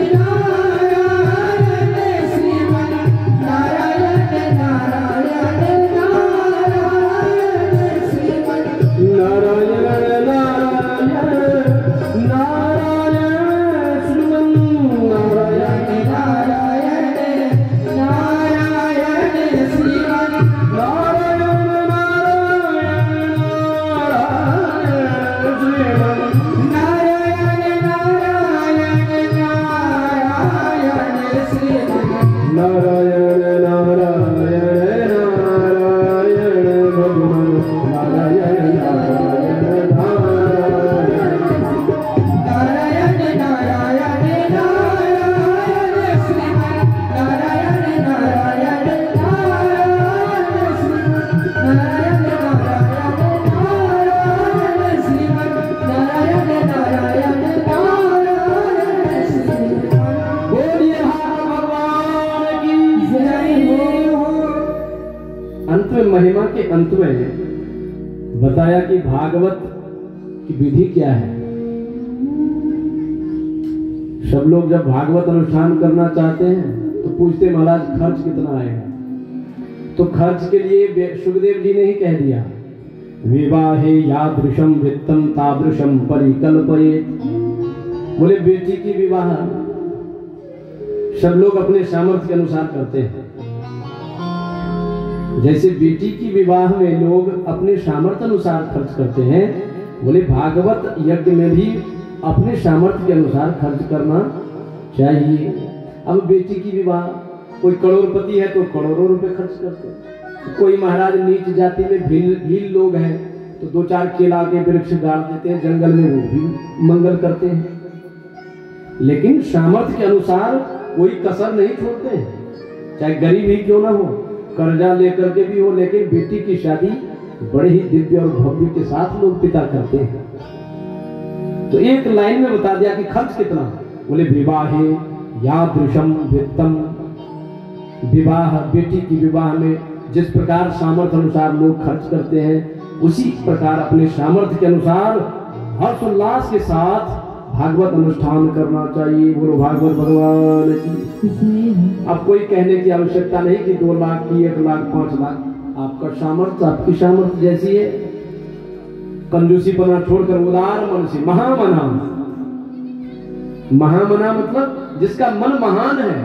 नारायण नारायण श्रीमन नारायण नारायण नारायण श्रीमन
नारायण नारायण नारायण श्रीमन नारायण
नारायण नारायण श्रीमन
नारायण नारायण श्रीमन
नारायण नारायण नारायण श्रीमन
नारायण नारायण नारायण भगवान नारायण नारायण नारायण
नारायण नारायण नारायण श्रीमन नारायण नारायण नारायण श्रीमन नारायण नारायण नारायण श्रीमन नारायण नारायण नारायण श्रीमन
बोलिए भगवान की
जय हो।
अंत में महिमा के अंत में बताया कि भागवत की विधि क्या है। सब लोग जब भागवत अनुष्ठान करना चाहते हैं तो पूछते महाराज खर्च कितना आएगा। तो खर्च के लिए सुखदेव जी ने ही कह दिया विवाहे यादृशम वित्तम तादृशम परिकल्पयेत। बोले बेटी की विवाह सब लोग अपने सामर्थ्य के अनुसार करते हैं। जैसे बेटी की विवाह में लोग अपने सामर्थ्य अनुसार खर्च करते हैं, बोले भागवत यज्ञ में भी अपने सामर्थ्य के अनुसार खर्च करना चाहिए। अब बेटी की विवाह कोई करोड़पति है तो करोड़ों रुपए खर्च करते हैं, कोई महाराज नीच जाति में भील लोग हैं तो 2-4 केला के वृक्ष गाड़ देते हैं जंगल में, वो भी मंगल करते हैं। लेकिन सामर्थ्य के अनुसार कोई कसर नहीं छोड़ते हैं, चाहे गरीब ही क्यों ना हो, कर्जा लेकर के भी हो, लेकिन बेटी की शादी बड़े ही दिव्य और भव्य के साथ लोग पिता करते हैं। तो एक लाइन में बता दिया कि खर्च कितना। बोले विवाहे यादृशम वित्तम। विवाह बेटी की विवाह में जिस प्रकार सामर्थ्य अनुसार लोग खर्च करते हैं उसी प्रकार अपने सामर्थ्य के अनुसार हर्षोल्लास के साथ भागवत अनुष्ठान करना चाहिए। बोलो भागवत भगवान की। अब कोई कहने की आवश्यकता नहीं कि 2 लाख की 1 लाख 5 लाख, आपका सामर्थ्य आपकी सामर्थ्य जैसी है। कंजूसी पना छोड़कर उदार मन से महामना। महामना मतलब जिसका मन महान है,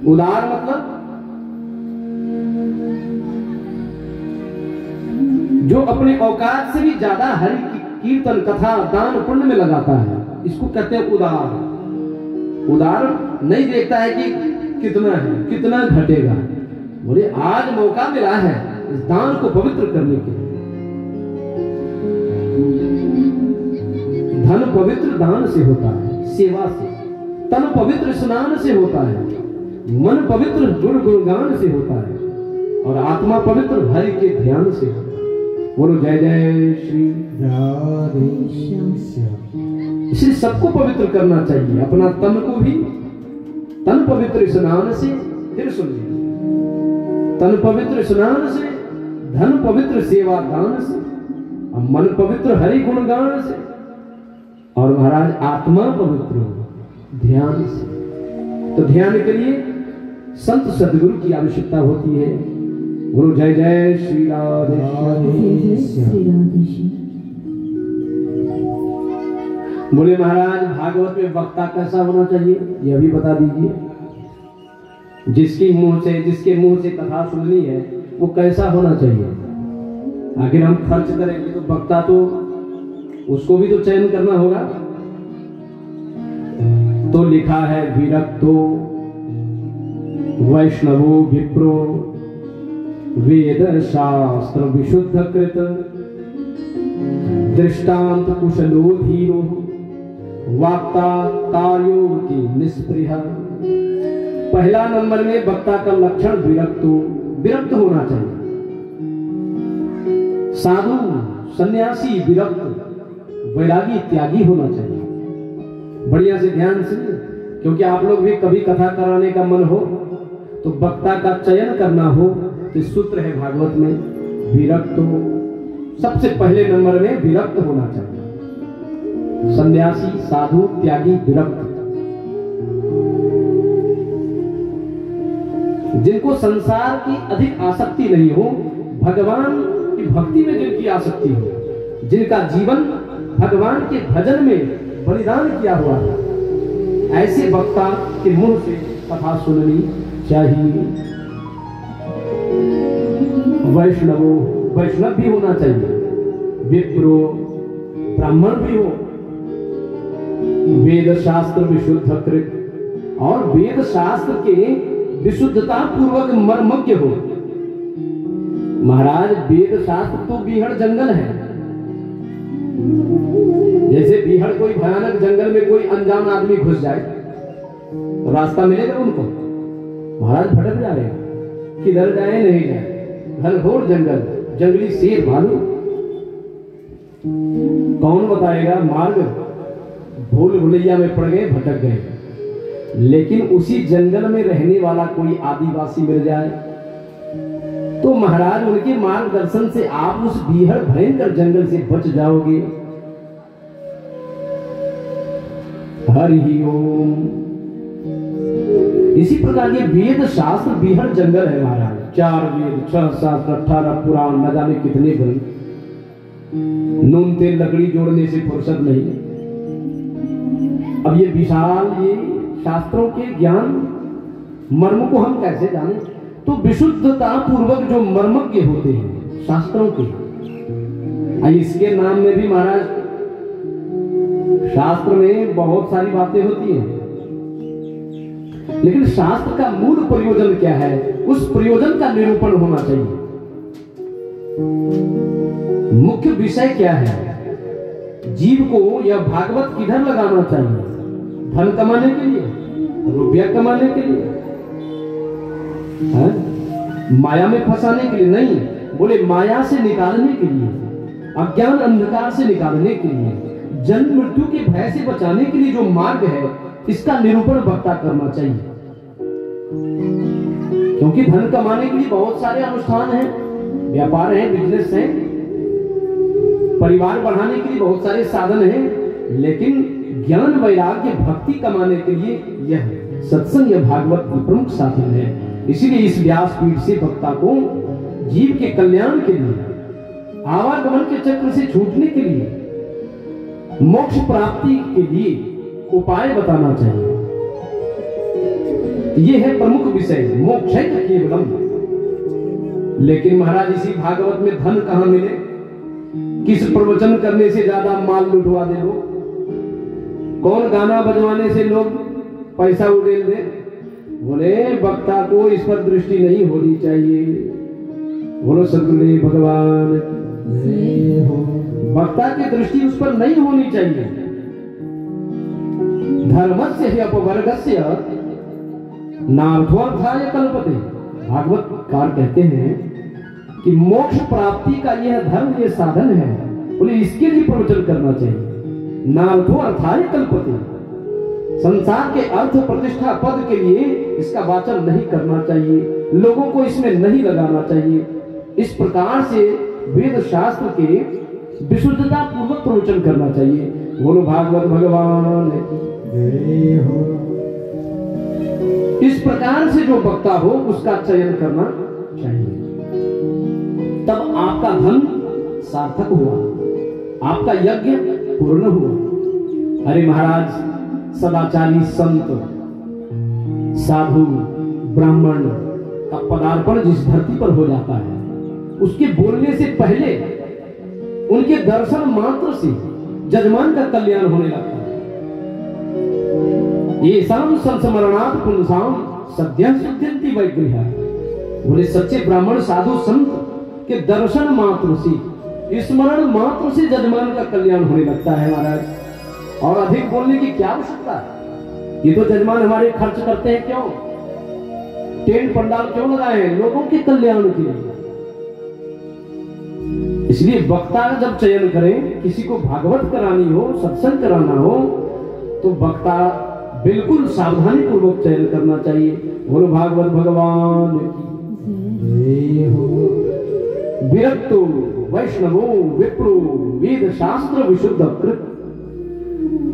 उदार मतलब जो अपने औकात से भी ज्यादा हरि कीर्तन कथा दान पुण्य में लगाता है, इसको कहते हैं उदार। उदार नहीं देखता है कि कितना है कितना घटेगा। बोले आज मौका मिला है इस दान को पवित्र करने के लिए। धन पवित्र दान से होता है, सेवा से। तन पवित्र स्नान से होता है, मन पवित्र गुणगान से होता है, और आत्मा पवित्र हरि के ध्यान से होता है। बोलो जय जय श्री राधे श्याम। इसलिए सबको पवित्र करना चाहिए, अपना तन को भी। तन पवित्र स्नान से, फिर सुनिए, तन पवित्र स्नान से, धन पवित्र सेवा दान से, और मन पवित्र हरि गुणगान से, और महाराज आत्मा पवित्र ध्यान से। तो ध्यान के लिए संत सदगुरु की आवश्यकता होती है। गुरु जय जय श्री राधे बोले महाराज भागवत में वक्ता कैसा होना चाहिए यह भी बता दीजिए। जिसके मुंह से कथा सुननी है वो कैसा होना चाहिए। आखिर हम खर्च करेंगे तो वक्ता तो उसको भी तो चयन करना होगा। तो लिखा है विरक्तो वैष्णवो विप्रो वेद शास्त्र विशुद्ध कृत दृष्टांत कुशलो धीरो वक्ता कार्यो की निष्प्रिय। पहला नंबर में वक्ता का लक्षण विरक्त होना चाहिए। साधु सन्यासी विरक्त वैरागी त्यागी होना चाहिए। बढ़िया से ध्यान से, क्योंकि आप लोग भी कभी कथा कराने का मन हो तो वक्ता का चयन करना हो तो सूत्र है भागवत में विरक्त हो। सबसे पहले नंबर में विरक्त होना चाहिए। सन्यासी साधु त्यागी विरक्त, जिनको संसार की अधिक आसक्ति नहीं हो, भगवान की भक्ति में जिनकी आसक्ति हो, जिनका जीवन भगवान के भजन में बलिदान किया हुआ है, ऐसे वक्ता के मुंह से कथा सुननी चाहिए। वैष्णव भी होना चाहिए, विप्रो ब्राह्मण भी हो, वेद शास्त्र विशुद्ध कृत और वेद शास्त्र के विशुद्धता पूर्वक मर्मज्ञ हो। महाराज वेद शास्त्र तो बीहड़ जंगल है। जैसे बीहड़ कोई भयानक जंगल में कोई अनजान आदमी घुस जाए तो रास्ता मिलेगा उनको? महाराज भटक जाएगा, किधर जाए नहीं जाए। घनघोर जंगल, जंगली शेर भालू, कौन बताएगा मार्ग? भूल भुलैया में पड़ गए, भटक गए। लेकिन उसी जंगल में रहने वाला कोई आदिवासी मिल जाए तो महाराज उनके मार्गदर्शन से आप उस बीहड़ भयंकर जंगल से बच जाओगे। हरि ओम। इसी प्रकार ये वेद शास्त्र बीहड़ जंगल है महाराज। 4 वेद, 6 शास्त्र, 18 पुराण, न जाने कितने ग्रंथ। नून तेल लकड़ी जोड़ने से फुर्सत नहीं। अब ये विशाल ये शास्त्रों के ज्ञान मर्म को हम कैसे जाने? तो विशुद्धता पूर्वक जो मर्मज्ञ होते हैं शास्त्रों के, इसके नाम में भी महाराज शास्त्र में बहुत सारी बातें होती हैं, लेकिन शास्त्र का मूल प्रयोजन क्या है, उस प्रयोजन का निरूपण होना चाहिए। मुख्य विषय क्या है, जीव को यह भागवत किधर लगाना चाहिए? धन कमाने के लिए, रुपया कमाने के लिए, माया में फंसाने के लिए नहीं। बोले माया से निकालने के लिए, अज्ञान अंधकार से निकालने के लिए, जन्म मृत्यु के भय से बचाने के लिए जो मार्ग है, इसका निरूपण वक्ता करना चाहिए। क्योंकि धन कमाने के लिए बहुत सारे अनुष्ठान हैं, व्यापार है, बिजनेस है, परिवार बढ़ाने के लिए बहुत सारे साधन हैं, लेकिन ज्ञान वैराग्य भक्ति कमाने के लिए यह सत्संग या भागवत की प्रमुख साधन है। इसीलिए इस व्यासपीठ से वक्ता को जीव के कल्याण के लिए, आवागमन के चक्र से छूटने के लिए, मोक्ष प्राप्ति के लिए उपाय बताना चाहिए। यह है प्रमुख विषय, मोक्ष है केवलम। लेकिन महाराज इसी भागवत में धन कहां मिले? किस प्रवचन करने से ज्यादा माल लुटवा दे लोग? कौन गाना बजवाने से लोग पैसा उड़ेल दे? बोले वक्ता को इस पर दृष्टि नहीं होनी चाहिए। बोलो सद्गुरुदेव भगवान हो। वक्ता की दृष्टि उस पर नहीं होनी चाहिए। धर्मस्य हि अपवर्गस्य नार्थाय कल्पते। भागवतकार कहते हैं कि मोक्ष प्राप्ति का यह धर्म, यह साधन है, बोले इसके लिए प्रवचन करना चाहिए। नार्थो अर्थाय कल्पते। संसार के अर्थ प्रतिष्ठा पद के लिए इसका वाचन नहीं करना चाहिए, लोगों को इसमें नहीं लगाना चाहिए। इस प्रकार से वेद शास्त्र के विशुद्धता पूर्वक प्रवचन करना चाहिए। बोलो भागवत भगवान जय हो। इस प्रकार से जो वक्ता हो उसका चयन करना चाहिए, तब आपका धन सार्थक हुआ, आपका यज्ञ पूर्ण हुआ। अरे महाराज, सदाचारी संत साधु ब्राह्मण का पदार्पण जिस धरती पर हो जाता है, उसके बोलने से पहले उनके दर्शन मात्र से जजमान का कल्याण होने लगता है। ये शाम संस्मरणात् पुंसाम सद्यः सिद्ध्यन्ति वैगृह्यः। बोले सच्चे ब्राह्मण साधु संत के दर्शन मात्र से, स्मरण मात्र से जजमान का कल्याण होने लगता है महाराज। और अधिक बोलने की क्या आवश्यकता है? ये तो जजमान हमारे खर्च करते हैं, क्यों टेंट पंडाल क्यों लगाए हैं? लोगों के कल्याण के लिए। इसलिए वक्ता जब चयन करें, किसी को भागवत करानी हो, सत्संग कराना हो, तो वक्ता बिल्कुल सावधानी पूर्वक चयन करना चाहिए। बोलो भागवत भगवान की हो। विरक्तो वैष्णवो विप्रो वेद शास्त्र विशुद्ध कृत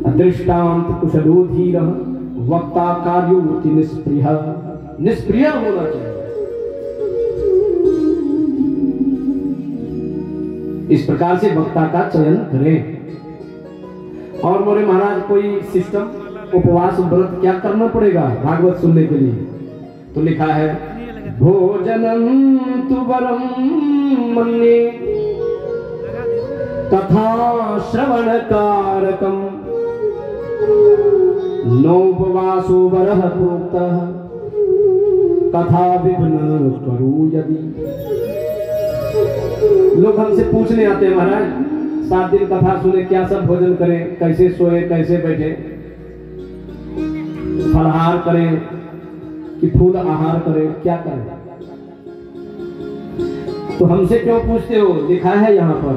अदृष्टांत कुशलो धीरः वक्ता कार्योति निष्प्रिय। निष्प्रिय होना चाहिए। इस प्रकार से वक्ता का चयन करें। और मोरे महाराज, कोई सिस्टम उपवास व्रत क्या करना पड़ेगा भागवत सुनने के लिए? तो लिखा है भोजनम तु वरम मन्ये कथा श्रवण कारकम नोपवासो वरः प्रोक्तः कथा विघ्न करो यदि। लोग हमसे पूछने आते हैं महाराज, 7 दिन कथा सुने, क्या सब भोजन करें, कैसे सोए, कैसे बैठे, फलाहार करें कि फूल आहार करें, क्या करें? तो हमसे क्यों पूछते हो? लिखा है यहाँ पर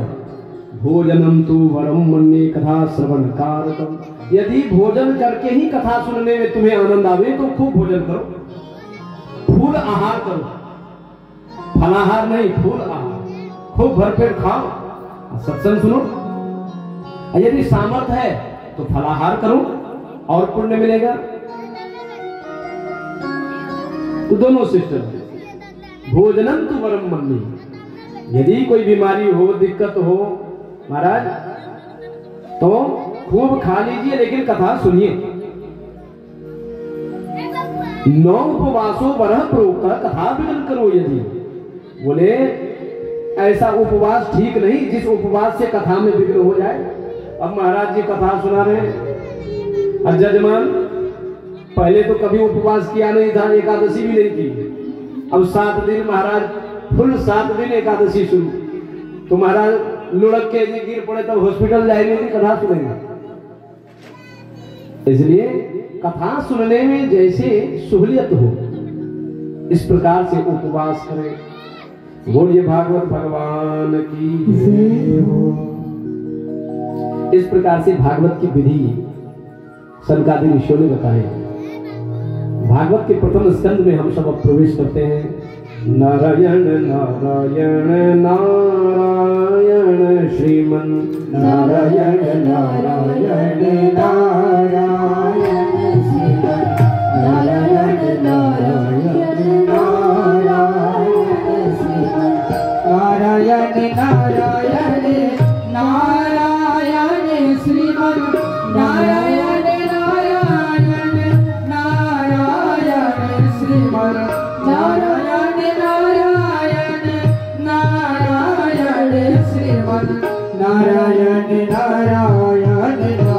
भोजनम तु वरम मन्ये कथा श्रवण कारकम। यदि भोजन करके ही कथा सुनने में तुम्हें आनंद आवे तो खूब भोजन करो, फूल आहार करो, फलाहार नहीं, फूल आहार, खूब भरपेट खाओ, सत्संग सुनो। यदि सामर्थ्य है तो फलाहार करो और पुण्य मिलेगा। तो दोनों सिस्टम। भोजनम तु वरम मन्ये। यदि कोई बीमारी हो, दिक्कत हो महाराज, तो खूब खा लीजिए, लेकिन कथा सुनिए। नौ उपवासो वरः प्रोक्तः कथा विघ्न करो यदि। बोले ऐसा उपवास ठीक नहीं जिस उपवास से कथा में विघ्न हो जाए। अब महाराज जी कथा सुना रहे हैं, और जजमान पहले तो कभी उपवास किया नहीं था, एकादशी भी नहीं की। अब 7 दिन महाराज, फुल 7 दिन एकादशी शुरू, तो महाराज लुढ़क के गिर पड़े तब हॉस्पिटल जाएंगे कि कथा सुनेंगे? इसलिए कथा सुनने में जैसे सहूलियत हो, इस प्रकार से उपवास करें। बोलिए भागवत भगवान की जय हो। इस प्रकार से भागवत की विधि सनकादि ऋषियों ने बताए। भागवत के प्रथम स्कंद में हम सब अब प्रवेश करते हैं। नारायण नारायण नारायण श्रीमन नारायण नारायण नारायण
श्रीमन नारायण नारायण नारायण श्रीमन
नारायण नारायण नारायण श्रीमन नारायण नारायण नारायण श्रीमन नारायण नारायण नारायण श्रीमन नारायण नारायण नारायण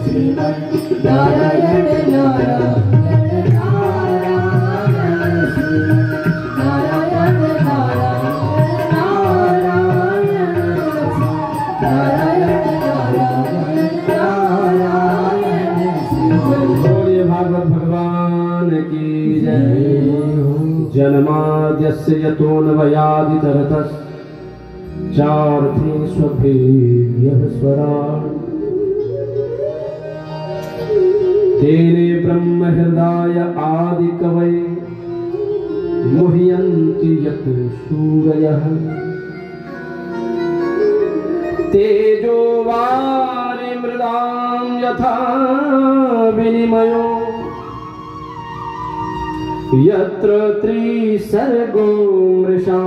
श्रीमन नारायण नारायण नारायण श्रीमन नारायण नारायण नारायण नारायण श्रीमन।
बोलिए भागवत भगवान की जय हो। जन्माद्यस्य यतोऽन्वयादितरतश्च चार्थेष्वभिभ्यः स्वराट् तेने ब्रह्म हृदय आदि कवये मुह्यन्ति यत् सूरयः तेजो वारि मृदां यथा विनिमयो यत्र त्रिसर्गो मृषा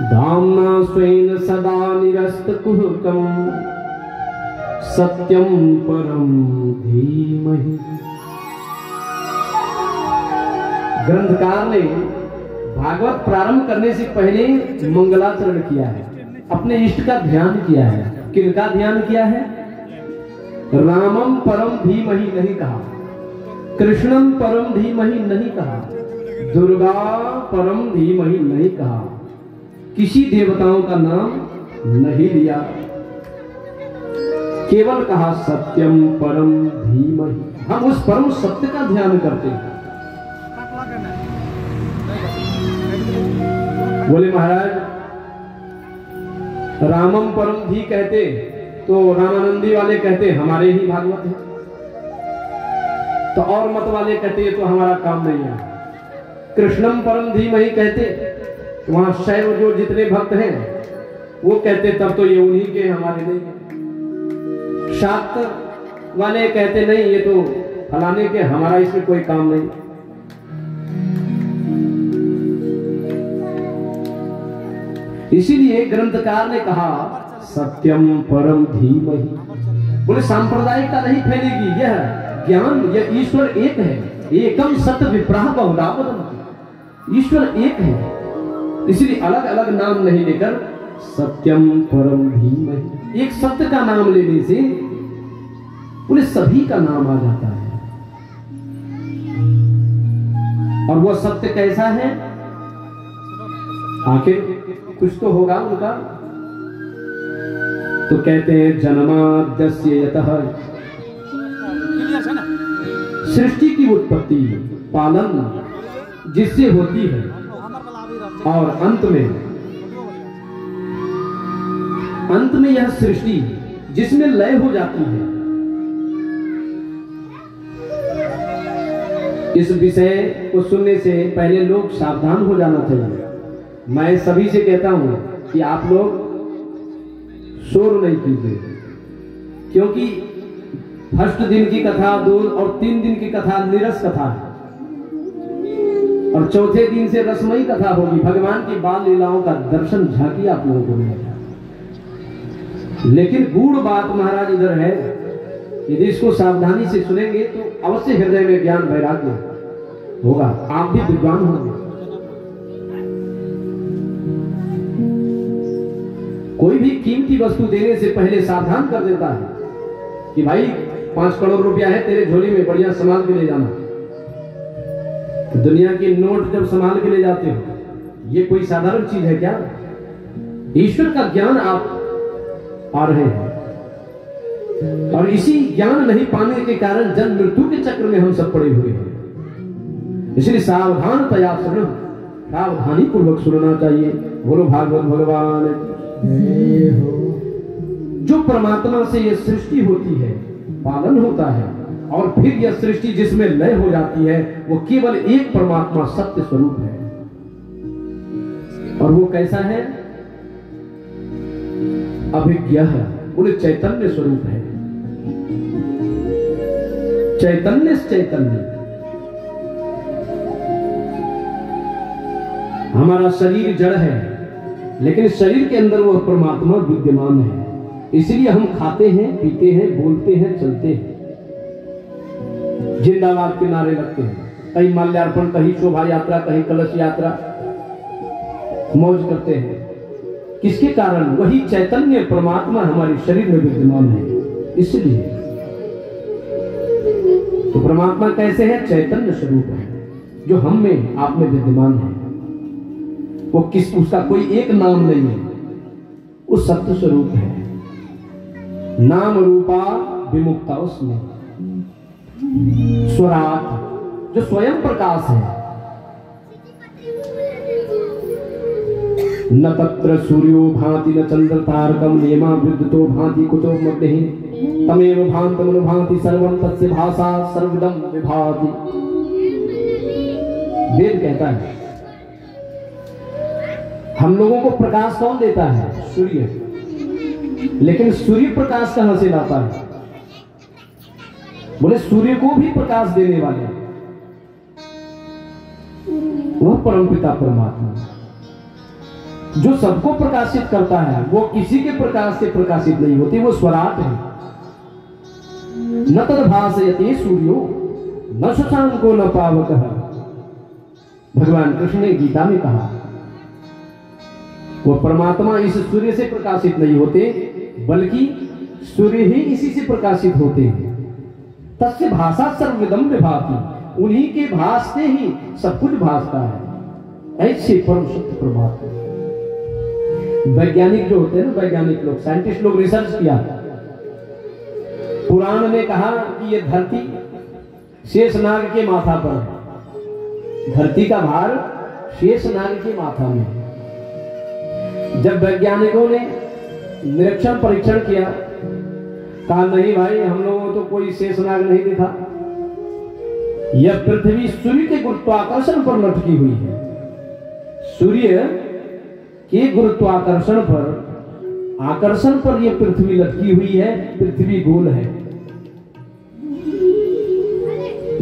धाम्ना स्वेन सदा निरस्तकुहकं सत्यं परम धीमहि। ग्रंथकार ने भागवत प्रारंभ करने से पहले मंगलाचरण किया है, अपने इष्ट का ध्यान किया है। किनका ध्यान किया है? रामम परम धीमहि नहीं कहा, कृष्णम परम धीमहि नहीं कहा, दुर्गा परम धीमहि नहीं कहा, किसी देवताओं का नाम नहीं लिया, केवल कहा सत्यम परम धीमहि। हम उस परम सत्य का ध्यान करते हैं। बोले महाराज रामम परम धी कहते तो रामानंदी वाले कहते हमारे ही भागवत है, तो और मत वाले कहते तो हमारा काम नहीं है। कृष्णम परम धीमहि कहते तो वहां शैव जो जितने भक्त हैं वो कहते तब तो ये उन्हीं के, हमारे नहीं है। शाक्त वाले कहते नहीं ये तो फलाने के, हमारा इसमें कोई काम नहीं। इसीलिए ग्रंथकार ने कहा सत्यम परम धीमहि। बोले सांप्रदायिकता नहीं फैलेगी, यह ज्ञान, यह ईश्वर एक है। एकम सत्य विप्राह बहुधा वदन्ति, ईश्वर एक है। इसलिए अलग अलग नाम नहीं लेकर सत्यम परम धीमहि, एक सत्य का नाम लेने से बोले सभी का नाम आ जाता है। और वह सत्य कैसा है? आखिर कुछ तो होगा उनका। तो कहते हैं जन्माद्यस्य यतः, सृष्टि की उत्पत्ति पालन जिससे होती है, और अंत में यह सृष्टि जिसमें लय हो जाती है। इस विषय को सुनने से पहले लोग सावधान हो जाना चाहिए। मैं सभी से कहता हूं कि आप लोग शोर नहीं कीजिए, क्योंकि फर्स्ट दिन की कथा, 2 और 3 दिन की कथा निरस कथा है, और चौथे दिन से रसमयी कथा होगी। भगवान की बाल लीलाओं का दर्शन झांकी आप लोगों को मिलेगा। लेकिन गूढ़ बात महाराज इधर है, यदि इसको सावधानी से सुनेंगे तो अवश्य हृदय में ज्ञान वैराग्य होगा, आप भी विद्वान होंगे। कोई भी कीमती वस्तु देने से पहले सावधान कर देता है कि भाई 5 करोड़ रुपया है तेरे झोली में, बढ़िया संभाल के ले जाना। तो दुनिया के नोट जब संभाल के ले जाते हो, ये कोई साधारण चीज है क्या? ईश्वर का ज्ञान आप पा रहे हैं, और इसी ज्ञान नहीं पाने के कारण जन्म मृत्यु के चक्र में हम सब पड़े हुए हैं। इसलिए सावधानतया सुनो, सावधानी पूर्वक सुनना चाहिए। बोलो भागवत भगवान। जो परमात्मा से यह सृष्टि होती है, पालन होता है, और फिर यह सृष्टि जिसमें लय हो जाती है, वो केवल एक परमात्मा सत्य स्वरूप है। और वो कैसा है? अभिज्ञ है, बोले चैतन्य स्वरूप है। चैतन्य चैतन्य। हमारा शरीर जड़ है, लेकिन शरीर के अंदर वह परमात्मा विद्यमान है। इसलिए हम खाते हैं, पीते हैं, बोलते हैं, चलते हैं, जिंदाबाद के नारे लगते हैं, कहीं माल्यार्पण, कहीं शोभा यात्रा, कहीं कलश यात्रा, मौज करते हैं। किसके कारण? वही चैतन्य परमात्मा हमारे शरीर में विद्यमान है। इसलिए तो परमात्मा कैसे है? चैतन्य स्वरूप है, जो हम में, आप में विद्यमान है। वो किस, उसका कोई एक नाम नहीं है, वो सत्य स्वरूप है। नाम रूपा विमुक्ता उसमें स्वराट, जो स्वयं प्रकाश है। न तत्र सूर्यो भांति न चंद्र तारकम नेमा विद्युतो भांति कुतो मग्निः तमेव भांतमनुभांति सर्वं तस्य भाषा सर्वदम विभाति। वेद कहता है। हम लोगों को प्रकाश कौन देता है? सूर्य। लेकिन सूर्य प्रकाश कहां से लाता है? बोले सूर्य को भी प्रकाश देने वाले वह परमपिता परमात्मा। जो सबको प्रकाशित करता है वो किसी के प्रकाश से प्रकाशित नहीं होती, वो स्वराट है। न तद्भासयते सूर्यो न शशांको न पावकः। भगवान कृष्ण ने गीता में कहा वो परमात्मा इस सूर्य से प्रकाशित नहीं होते, बल्कि सूर्य ही इसी से प्रकाशित होते हैं। तस्य भाषा सर्वविदम विभाति, उन्हीं के भास से ही सब कुछ भासता है। ऐसे परम सत्य परमात्मा। वैज्ञानिक जो होते हैं ना, वैज्ञानिक लोग, साइंटिस्ट लोग रिसर्च किया, पुराण ने कहा कि ये धरती शेषनाग के माथा पर है, धरती का भार शेषनाग के माथा में है। जब वैज्ञानिकों ने निरीक्षण परीक्षण किया, कहा नहीं भाई हम लोगों को तो कोई शेषनाग नहीं दिखा, यह पृथ्वी सूर्य के गुरुत्वाकर्षण पर लटकी हुई है। सूर्य के गुरुत्वाकर्षण पर, आकर्षण पर यह पृथ्वी लटकी हुई है, पृथ्वी गोल है।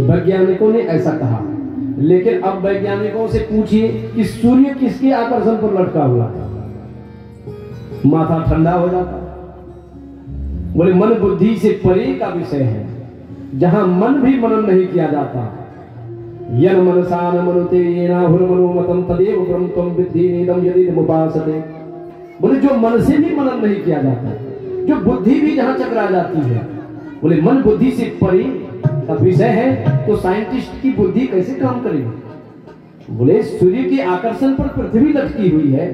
वैज्ञानिकों ने ऐसा कहा, लेकिन अब वैज्ञानिकों से पूछिए कि सूर्य किसके आकर्षण पर लटका हुआ है, माथा ठंडा हो जाता। बोले मन बुद्धि से परे का विषय है, जहां मन भी मनन नहीं किया जाता। यन मनसा न मनुते येना हुर्मनोमतं तदेव ब्रह्म त्वं विद्धि नेदं यदिदमुपासते। बोले जो मन से भी मनन नहीं किया जाता, जो बुद्धि भी जहां चकरा जाती है, बोले मन बुद्धि से परे का विषय है, तो साइंटिस्ट की बुद्धि कैसे काम करेगी। बोले सूर्य के आकर्षण पर पृथ्वी लटकी हुई है,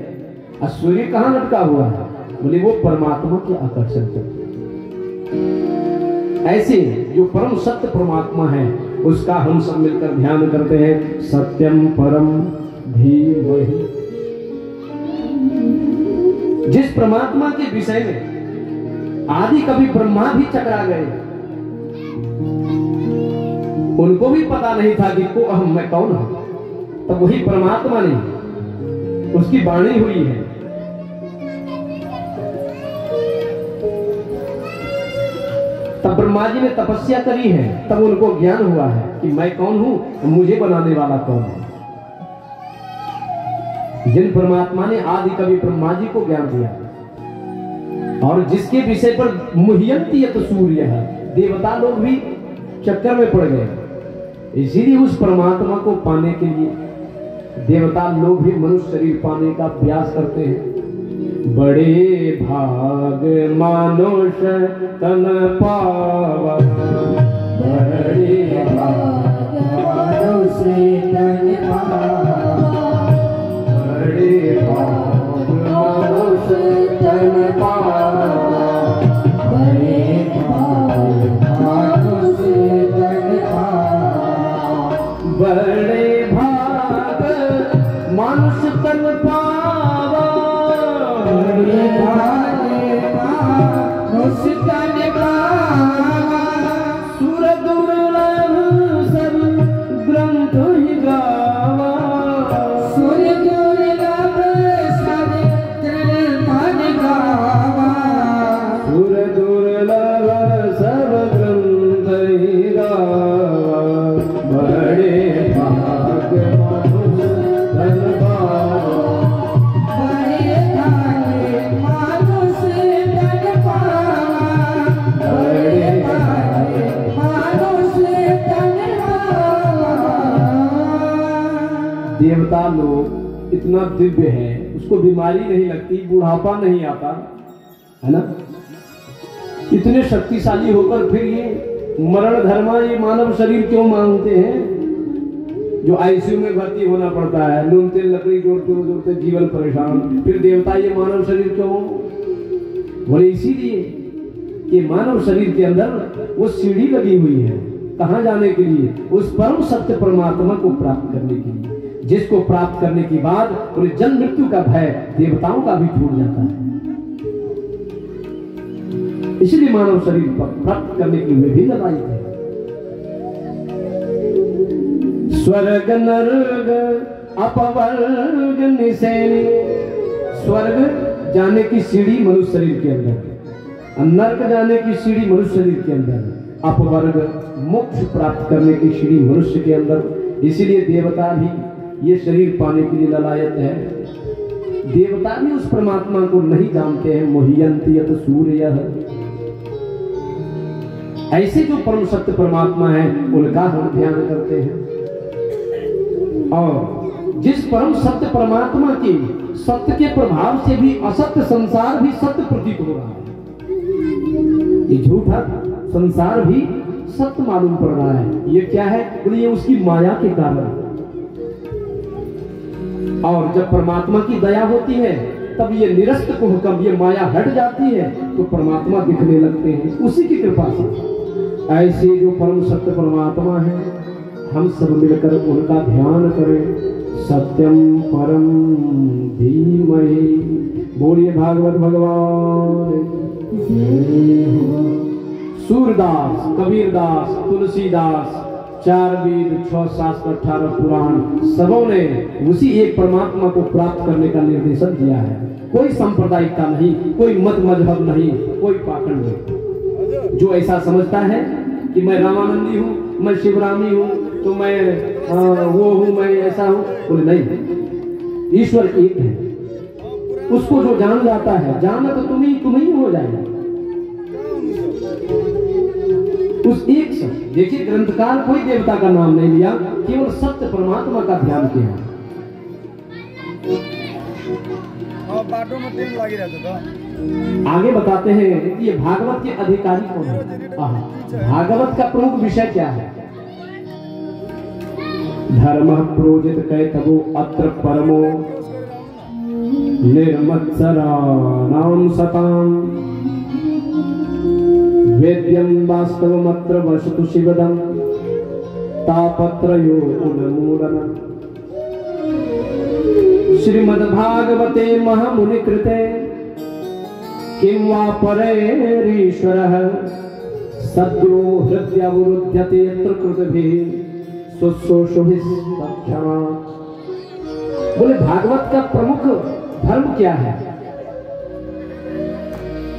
और सूर्य कहां लटका हुआ है, बोले वो परमात्मा के आकर्षण पर। ऐसे जो परम सत्य परमात्मा है, उसका हम सब मिलकर ध्यान करते हैं। सत्यम परम धीमहि। जिस परमात्मा के विषय में आदि कभी ब्रह्मा भी चकरा गए, उनको भी पता नहीं था कि को अहम मैं कौन हूं, तब वही परमात्मा ने उसकी वाणी हुई है। तब ब्रह्मा जी ने तपस्या करी है, तब उनको ज्ञान हुआ है कि मैं कौन हूं, मुझे बनाने वाला कौन है। जिन परमात्मा ने आदि कवि ब्रह्मा जी को ज्ञान दिया, और जिसके विषय पर मुह्यंती यत सूर्य है, देवता लोग भी चक्कर में पड़ गए। इसीलिए उस परमात्मा को पाने के लिए देवता लोग भी मनुष्य शरीर पाने का प्रयास करते हैं। बड़े भाग मानुष तन पावा, बड़े भाग मानुष तन पावा, बड़े भाग मानुष तन पावा, बड़े भाग मानुष तन पावा, बड़े भाग मानुष तन पावा, सूर दुर्लभ सब ग्रंथ ही गावा, सूर दुर्लभ सब ग्रंथ गावा, सूर दुर्लभ सब ग्रंथ ही गावा, बड़े भाग मानुष तन पावा, बड़े भाग मानुष तन पावा, बड़े भाग मानुष तन पावा। देवता लोग इतना दिव्य है, उसको बीमारी नहीं लगती, बुढ़ापा नहीं आता, है ना। इतने शक्तिशाली होकर फिर ये मरण धर्मा ये मानव शरीर क्यों मांगते हैं, जो आईसीयू में भर्ती होना पड़ता है, नून तेल लकड़ी जोड़ते जोड़ते जीवन परेशान, फिर देवता ये मानव शरीर क्यों। बोले इसीलिए कि मानव शरीर के अंदर वो सीढ़ी लगी हुई है, कहां जाने के लिए, उस परम सत्य परमात्मा को प्राप्त करने के लिए, जिसको प्राप्त करने के बाद पूरे जन्म मृत्यु का भय देवताओं का भी छूट जाता है। इसलिए मानव शरीर प्राप्त करने के लिए भी लड़ाई है। स्वर्ग नर्ग अपवर्ग निसैनी, स्वर्ग जाने की सीढ़ी मनुष्य शरीर के अंदर, नर्क जाने की सीढ़ी मनुष्य शरीर के अंदर, अपवर्ग मोक्ष प्राप्त करने की सीढ़ी मनुष्य के अंदर। इसीलिए देवता भी ये शरीर पाने के लिए ललायत है। देवता भी उस परमात्मा को नहीं जानते हैं। मोहियंती यत सूर्य, ऐसे जो परम सत्य परमात्मा है उनका हम ध्यान करते हैं। और जिस परम सत्य परमात्मा के सत्य के प्रभाव से भी असत्य संसार भी सत्य प्रतीत हो रहा है। ये झूठा संसार भी सत्य मालूम पड़ रहा है। ये क्या है? ये उसकी माया के कारण। और जब परमात्मा की दया होती है तब ये निरस्त को हुक्म, ये माया हट जाती है तो परमात्मा दिखने लगते हैं उसी की कृपा से। ऐसे जो परम सत्य परमात्मा है, हम सब मिलकर उनका ध्यान करें। सत्यम परम धीमहि। बोलिए भागवत भगवान। सूरदास, कबीरदास, तुलसीदास, 4 वेद, 6 शास्त्र, 18 पुराण, सबों ने उसी एक परमात्मा को प्राप्त करने का निर्देशन दिया है। कोई सांप्रदायिकता नहीं, कोई मत मजहब नहीं, कोई पाखंड नहीं। जो ऐसा समझता है कि मैं रामानंदी हूँ, मैं शिवरामी हूँ, तो मैं वो हूँ, मैं ऐसा हूँ, बोले नहीं, ईश्वर एक है। उसको जो जान जाता है, जाना तो तुम ही हो जाएगा उस एक से। देखिए ग्रंथकार कोई देवता का नाम नहीं लिया, केवल सत्य परमात्मा का ध्यान किया। आगे बताते हैं कि ये भागवत के अधिकारी कौन है। भागवत का प्रमुख विषय क्या है? धर्म प्रोजित कैतवो अत्र परमो निर्मत्सराणां सताम् वेद्यं वास्तवमत्र वसतु शिवदं तापत्रयो उन्मूलनम्। श्रीमद्भागवते महामुनि कृते किं वा परेरीश्वरः सद्यो हृदयावरुध्यते यत्र कृतभिः शुश्रूषुभिः तत्क्षणात्। बोले भागवत का प्रमुख धर्म क्या है?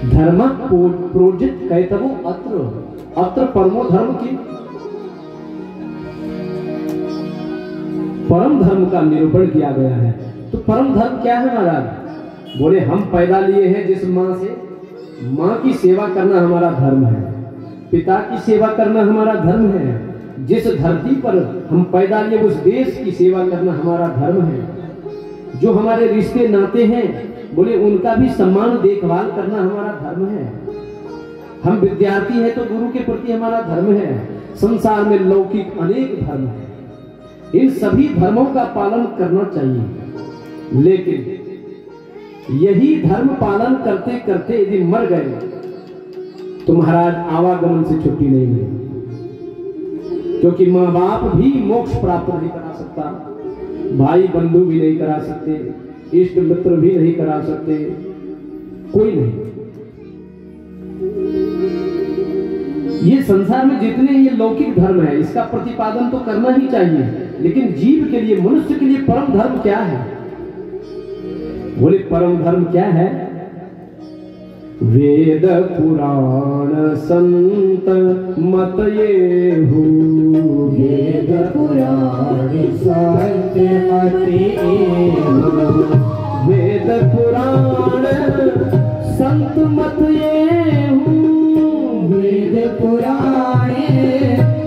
धर्म प्रोजित कैतवो अत्र परमो धर्म की परम धर्म का निरूपण किया गया है। तो परम धर्म क्या है महाराज? बोले हम पैदा लिए हैं जिस माँ से, माँ की सेवा करना हमारा धर्म है, पिता की सेवा करना हमारा धर्म है, जिस धरती पर हम पैदा लिए उस देश की सेवा करना हमारा धर्म है, जो हमारे रिश्ते नाते हैं बोले उनका भी सम्मान देखभाल करना हमारा धर्म है। हम विद्यार्थी हैं तो गुरु के प्रति हमारा धर्म है। संसार में लौकिक अनेक धर्म है, इन सभी धर्मों का पालन करना चाहिए। लेकिन यही धर्म पालन करते करते यदि मर गए तो महाराज आवागमन से छुट्टी नहीं मिलेगी, क्योंकि माँ बाप भी मोक्ष प्राप्त नहीं करा सकता, भाई बंधु भी नहीं करा सकते, इष्ट मित्र भी नहीं करा सकते, कोई नहीं। ये संसार में जितने ये लौकिक धर्म है इसका प्रतिपादन तो करना ही चाहिए, लेकिन जीव के लिए, मनुष्य के लिए परम धर्म क्या है? बोले परम धर्म क्या है? वेद पुराण संत मत ये हो,
वेद पुराण संत मत ये हो,
वेद पुराण संत मत ये हो,
वेद पुराण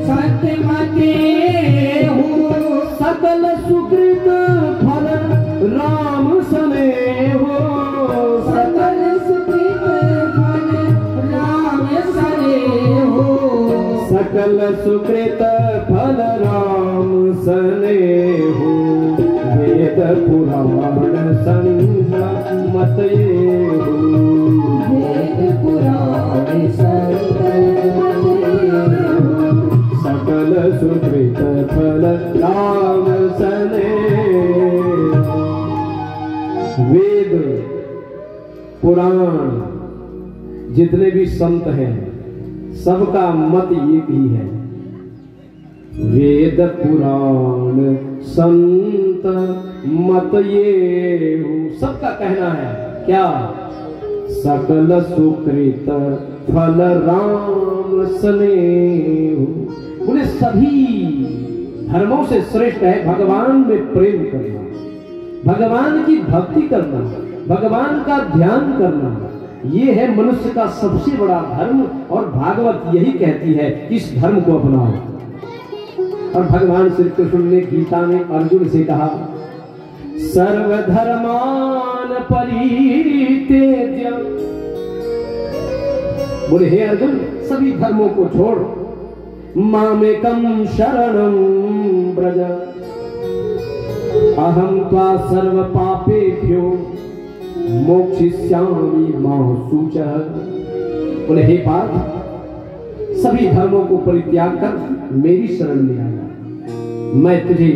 संत मत ये हो,
सकल सुकृत फल राम सने हो,
सकल सुकृत फल राम सने हो,
सकल सुकृत फल राम सने हो, वेद पुराण संत मत ये हो,
वेद पुराण संत मत ये हो,
सकल सुकृत फल राम सने। वेद पुराण जितने भी संत हैं सबका मत एक ही है। वेद पुराण संत मत ये हो, सबका कहना है क्या? सकल सुकृत फल राम स्नेह। बोले सभी धर्मों से श्रेष्ठ है भगवान में प्रेम करना। भगवान की भक्ति करना, भगवान का ध्यान करना, ये है मनुष्य का सबसे बड़ा धर्म। और भागवत यही कहती है कि इस धर्म को अपनाओ। और भगवान श्री कृष्ण ने गीता में अर्जुन से कहा, सर्वधर्मान परित्यज्य, बोले हे अर्जुन सभी धर्मों को छोड़, मामेकं शरणं व्रज, अहं त्वा सर्व पापेभ्यो मोक्षयिष्यामि मा शुचः। बोले हे पार्थ, सभी धर्मों को परित्याग कर मेरी शरण में आया, मैं तुझे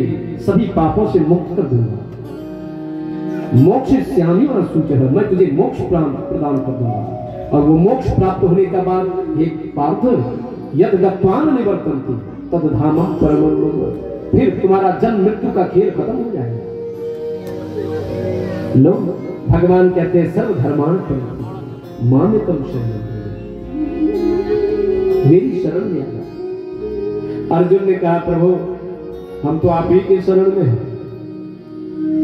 सभी पापों से मुक्त कर दूंगा। मोक्षयिष्यामि मा शुचः, मैं तुझे मोक्ष प्रदान कर दूंगा। और वो मोक्ष प्राप्त होने के बाद हे पार्थ, यद गत्वान निवर्तन्ति तद धामं परमं मम, फिर तुम्हारा जन्म मृत्यु का खेल खत्म हो जाएगा। लो, भगवान कहते हैं सर्वधर्मान परित्यज्य मामेकं शरणं, मेरी शरण में आना। अर्जुन ने कहा प्रभु हम तो आप ही के शरण में हैं,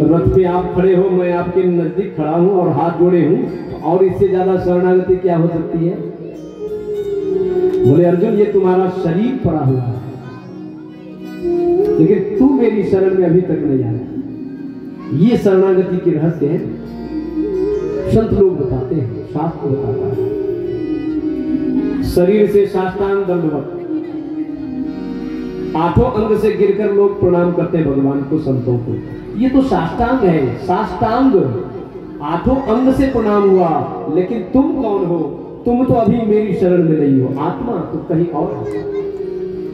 रथ पे आप खड़े हो, मैं आपके नजदीक खड़ा हूं और हाथ जोड़े हूं, और इससे ज्यादा शरणागति क्या हो सकती है। बोले अर्जुन ये तुम्हारा शरीर पड़ा हुआ है, लेकिन तू मेरी शरण में अभी तक नहीं आया। ये शरणागति के रहस्य है, संत लोग बताते हैं, शास्त्र बताता है। शरीर से साष्टांग दंडवत, आठों अंग से गिरकर लोग प्रणाम करते हैं भगवान को, संतों को। ये तो साष्टांग है, साष्टांग आठों अंग से प्रणाम हुआ, लेकिन तुम कौन हो? तुम तो अभी मेरी शरण में नहीं हो, आत्मा तो कहीं और है।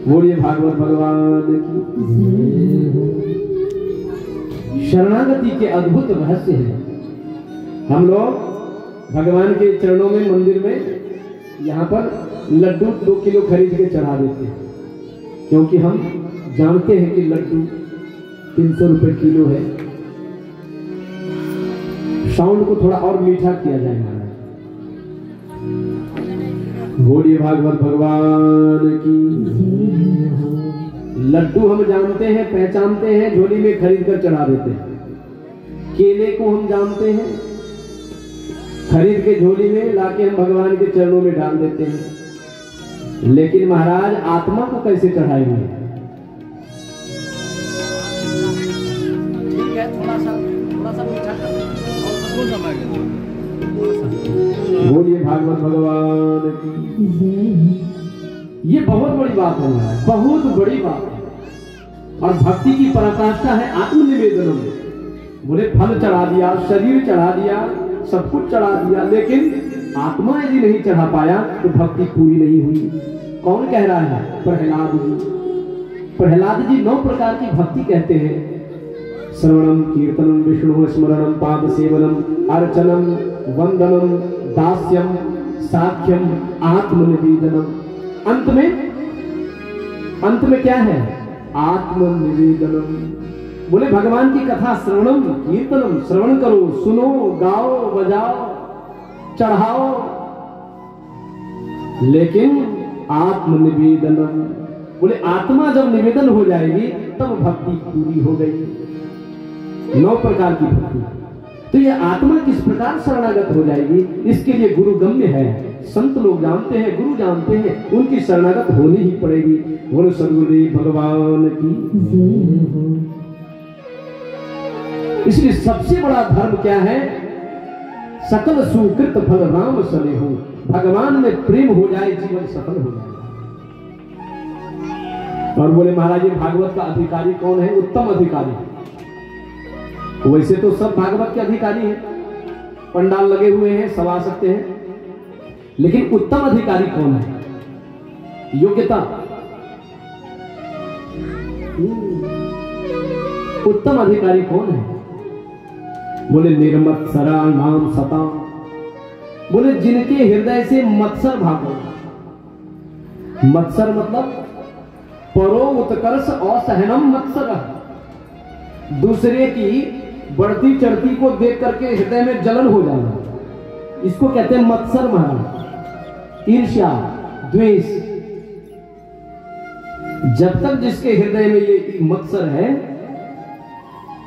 बोलिए भागवत भगवान की। शरणागति के अद्भुत रहस्य हैं। हम लोग भगवान के चरणों में, मंदिर में, यहाँ पर लड्डू 2 किलो खरीद के चढ़ा देते हैं, क्योंकि हम जानते हैं कि लड्डू 300 रुपए किलो है। साउंड को थोड़ा और मीठा किया जाए महाराज। बोलिए भागवत भगवान की। लड्डू हम जानते हैं, पहचानते हैं, झोली में खरीद कर चढ़ा देते हैं। केले को हम जानते हैं, खरीद के झोली में लाके हम भगवान के चरणों में डाल देते हैं। लेकिन महाराज आत्मा को कैसे चढ़ाएंगे?
ठीक है, थोड़ा सा मीठा कर दो और सबको जमाएगा।
बोलिए भागवत भगवान की। ये बहुत बड़ी बात है महाराज, बहुत बड़ी बात है। और भक्ति की पराकाष्ठा है आत्मनिवेदन में। बोले फल चढ़ा दिया, शरीर चढ़ा दिया, सब कुछ चढ़ा दिया, लेकिन आत्मा यदि नहीं चढ़ा पाया तो भक्ति पूरी नहीं हुई। कौन कह रहा है? प्रहलाद जी। प्रहलाद जी 9 प्रकार की भक्ति कहते हैं। श्रवणम, कीर्तनम, विष्णु स्मरणम, पाद सेवनम, अर्चनम, वंदनम, दास्यम, साख्यम, आत्मनिवेदनम। अंत में क्या है? आत्मनिवेदनम। बोले भगवान की कथा श्रवणम कीर्तनम, श्रवण करो, सुनो, गाओ, बजाओ, चढ़ाओ, लेकिन आत्मनिवेदनम। बोले आत्मा जब निवेदन हो जाएगी तब भक्ति पूरी हो गई। 9 प्रकार की भक्ति। तो ये आत्मा किस प्रकार शरणागत हो जाएगी, इसके लिए गुरु गम्य है। संत लोग जानते हैं, गुरु जानते हैं, उनकी शरणागत होनी ही पड़ेगी। बोलो सद्गुरुदेव भगवान की। इसलिए सबसे बड़ा धर्म क्या है? सकल सुकृत फल राम सनेहु। भगवान में प्रेम हो जाए, जीवन सफल हो जाए। और बोले महाराज ये भागवत का अधिकारी कौन है? उत्तम अधिकारी। वैसे तो सब भागवत के अधिकारी हैं, पंडाल लगे हुए हैं, सब आ सकते हैं, लेकिन उत्तम अधिकारी कौन है? योग्यता। उत्तम अधिकारी कौन है? बोले निर्मत्सरा नाम सता। बोले जिनके हृदय से मत्सर भागो। मत्सर मतलब परो उत्कर्ष असहनम मत्सर। दूसरे की बढ़ती चढ़ती को देख करके हृदय में जलन हो जाना, इसको कहते हैं मत्सर महाराज। ईर्ष्या, द्वेष। जब तक जिसके हृदय में ये मत्सर है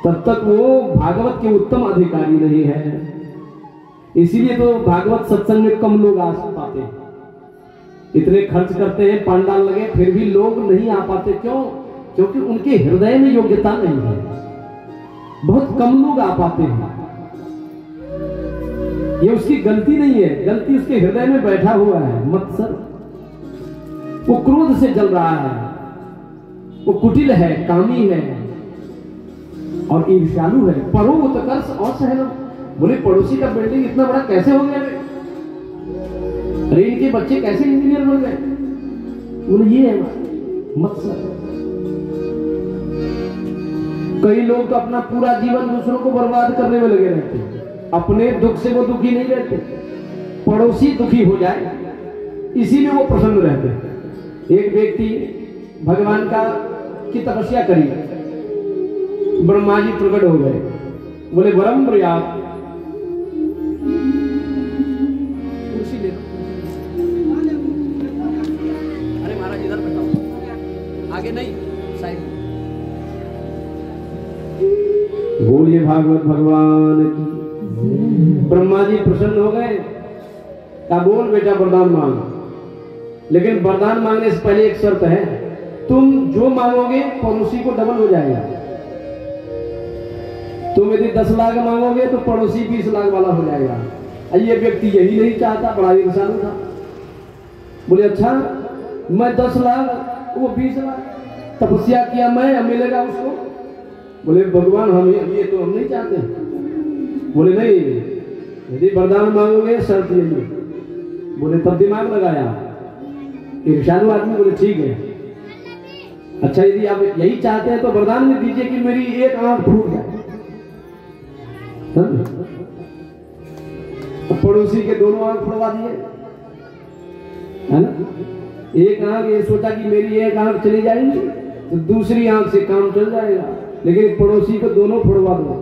तब तक वो भागवत के उत्तम अधिकारी नहीं है। इसीलिए तो भागवत सत्संग में कम लोग आ पाते हैं। इतने खर्च करते हैं, पंडाल लगे, फिर भी लोग नहीं आ पाते। क्यों? क्योंकि उनके हृदय में योग्यता नहीं है। बहुत कम लोग आ पाते हैं। ये उसकी गलती नहीं है, गलती उसके हृदय में बैठा हुआ है मत्सर। वो क्रोध से जल रहा है, वो कुटिल है, कामी है और ईर्ष्यालु है। परो उत्कर्ष असहनम। बोले पड़ोसी का बिल्डिंग इतना बड़ा कैसे हो गया? अरे इनके बच्चे कैसे इंजीनियर बन गए? बोले ये है मत्सर। कई लोग तो अपना पूरा जीवन दूसरों को बर्बाद करने में लगे रहते हैं। अपने दुख से वो दुखी नहीं रहते, पड़ोसी दुखी हो जाए इसीलिए वो प्रसन्न रहते हैं। एक व्यक्ति भगवान की तपस्या करी, ब्रह्मा जी प्रकट हो गए। बोले वरम प्रयाग, कुर्सी ले लो।
अरे महाराज इधर बैठाओ, आगे नहीं, साइड में।
बोलिए भागवत भगवान की। ब्रह्मा जी प्रसन्न हो गए। का बोल बेटा वरदान मांग, लेकिन वरदान मांगने से पहले एक शर्त है, तुम जो मांगोगे पड़ोसी को डबल हो जाएगा। तुम यदि 10 लाख मांगोगे तो पड़ोसी 20 लाख वाला हो जाएगा। ये व्यक्ति यही नहीं चाहता, बड़ा इंसान था। बोले अच्छा, मैं 10 लाख वो 20 लाख तपस्या किया मैं, अब मिलेगा उसको? बोले भगवान हम ये तो हम नहीं चाहते। बोले नहीं, यदि वरदान मांगोगे शर्त यही। बोले तब दिमाग लगाया ईर्ष्यालु आदमी। बोले ठीक है, अच्छा यदि आप यही चाहते हैं तो वरदान में दीजिए कि मेरी एक आंख फूट जाए। तो पड़ोसी के दोनों आंख फुड़वा दिए, है ना। एक आंख ये सोचा कि मेरी एक आंख चली जाएगी तो दूसरी आंख से काम चल जाएगा, लेकिन पड़ोसी को दोनों फुड़वा दो।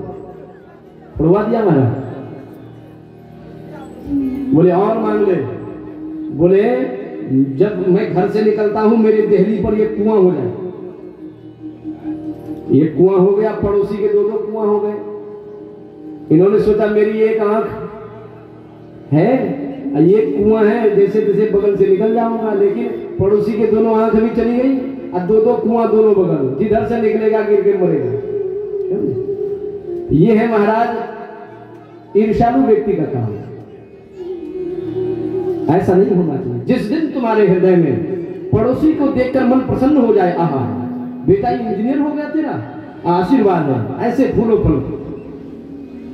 फुड़वा दिया महाराज। बोले और मांग ले। बोले जब मैं घर से निकलता हूं मेरी देहली पर ये कुआं हो जाए। ये कुआं हो गया, पड़ोसी के 2 कुआं हो गए। इन्होंने सोचा मेरी एक आंख है, ये कुआं है, जैसे तैसे बगल से निकल जाऊंगा, लेकिन पड़ोसी के दोनों आंख भी चली गई और 2 कुआं दोनों बगल, जिधर से निकलेगा गिर के मरेगा। ये है महाराज ईर्ष्यालु व्यक्ति का काम। ऐसा नहीं होना चाहिए। जिस दिन तुम्हारे हृदय में पड़ोसी को देखकर मन प्रसन्न हो जाए, आहा बेटा इंजीनियर हो गया तेरा, आशीर्वाद है, ऐसे फूलो फल,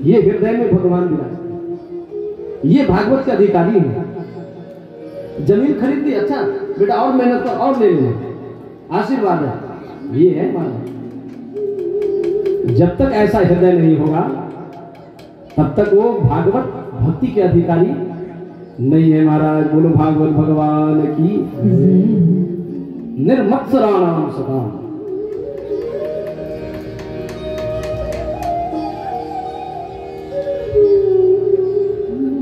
ये हृदय में भगवान विराज। ये भागवत के अधिकारी है। जमीन खरीद दी, अच्छा बेटा और मेहनत कर और ले ले, आशीर्वाद है। ये है महाराज। जब तक ऐसा हृदय नहीं होगा तब तक वो भागवत भक्ति के अधिकारी नहीं है महाराज। बोलो भागवत भगवान की। निर्मत्सराणाम सदा।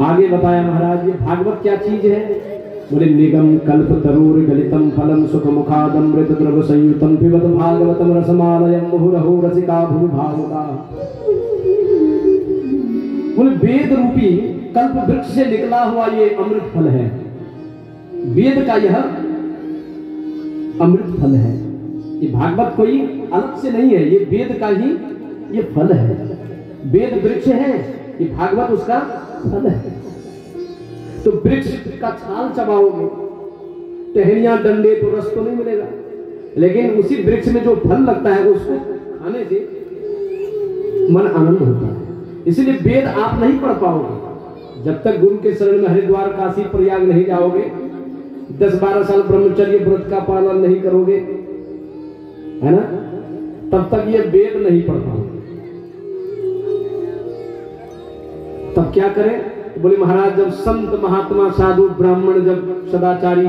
आगे बताया महाराज ये भागवत क्या चीज है। बोले निगम कल्प तरूर गलितम फलम सुख मुखादमृत द्रव संयुतम पिबत भागवतम रसमालयम मुहुरहो रसिका भूमि भावुका। बोले वेद रूपी कल्प वृक्ष से निकला हुआ ये अमृत फल है। वेद का यह अमृत फल है। ये भागवत कोई अलग से नहीं है, ये वेद का ही ये फल है। वेद वृक्ष है, ये भागवत उसका फल है। तो वृक्ष का छाल चबाओगे, टहनियां डंडे तो रस तो नहीं मिलेगा, लेकिन उसी वृक्ष में जो फल लगता है उसको खाने से मन आनंद होता है। इसलिए वेद आप नहीं पढ़ पाओगे जब तक गुरु के शरण में हरिद्वार काशी प्रयाग नहीं जाओगे, 10-12 साल ब्रह्मचर्य व्रत का पालन नहीं करोगे, है ना, तब तक ये वेद नहीं पढ़ पाओगे। तब क्या करें? बोले महाराज जब संत महात्मा साधु ब्राह्मण जब सदाचारी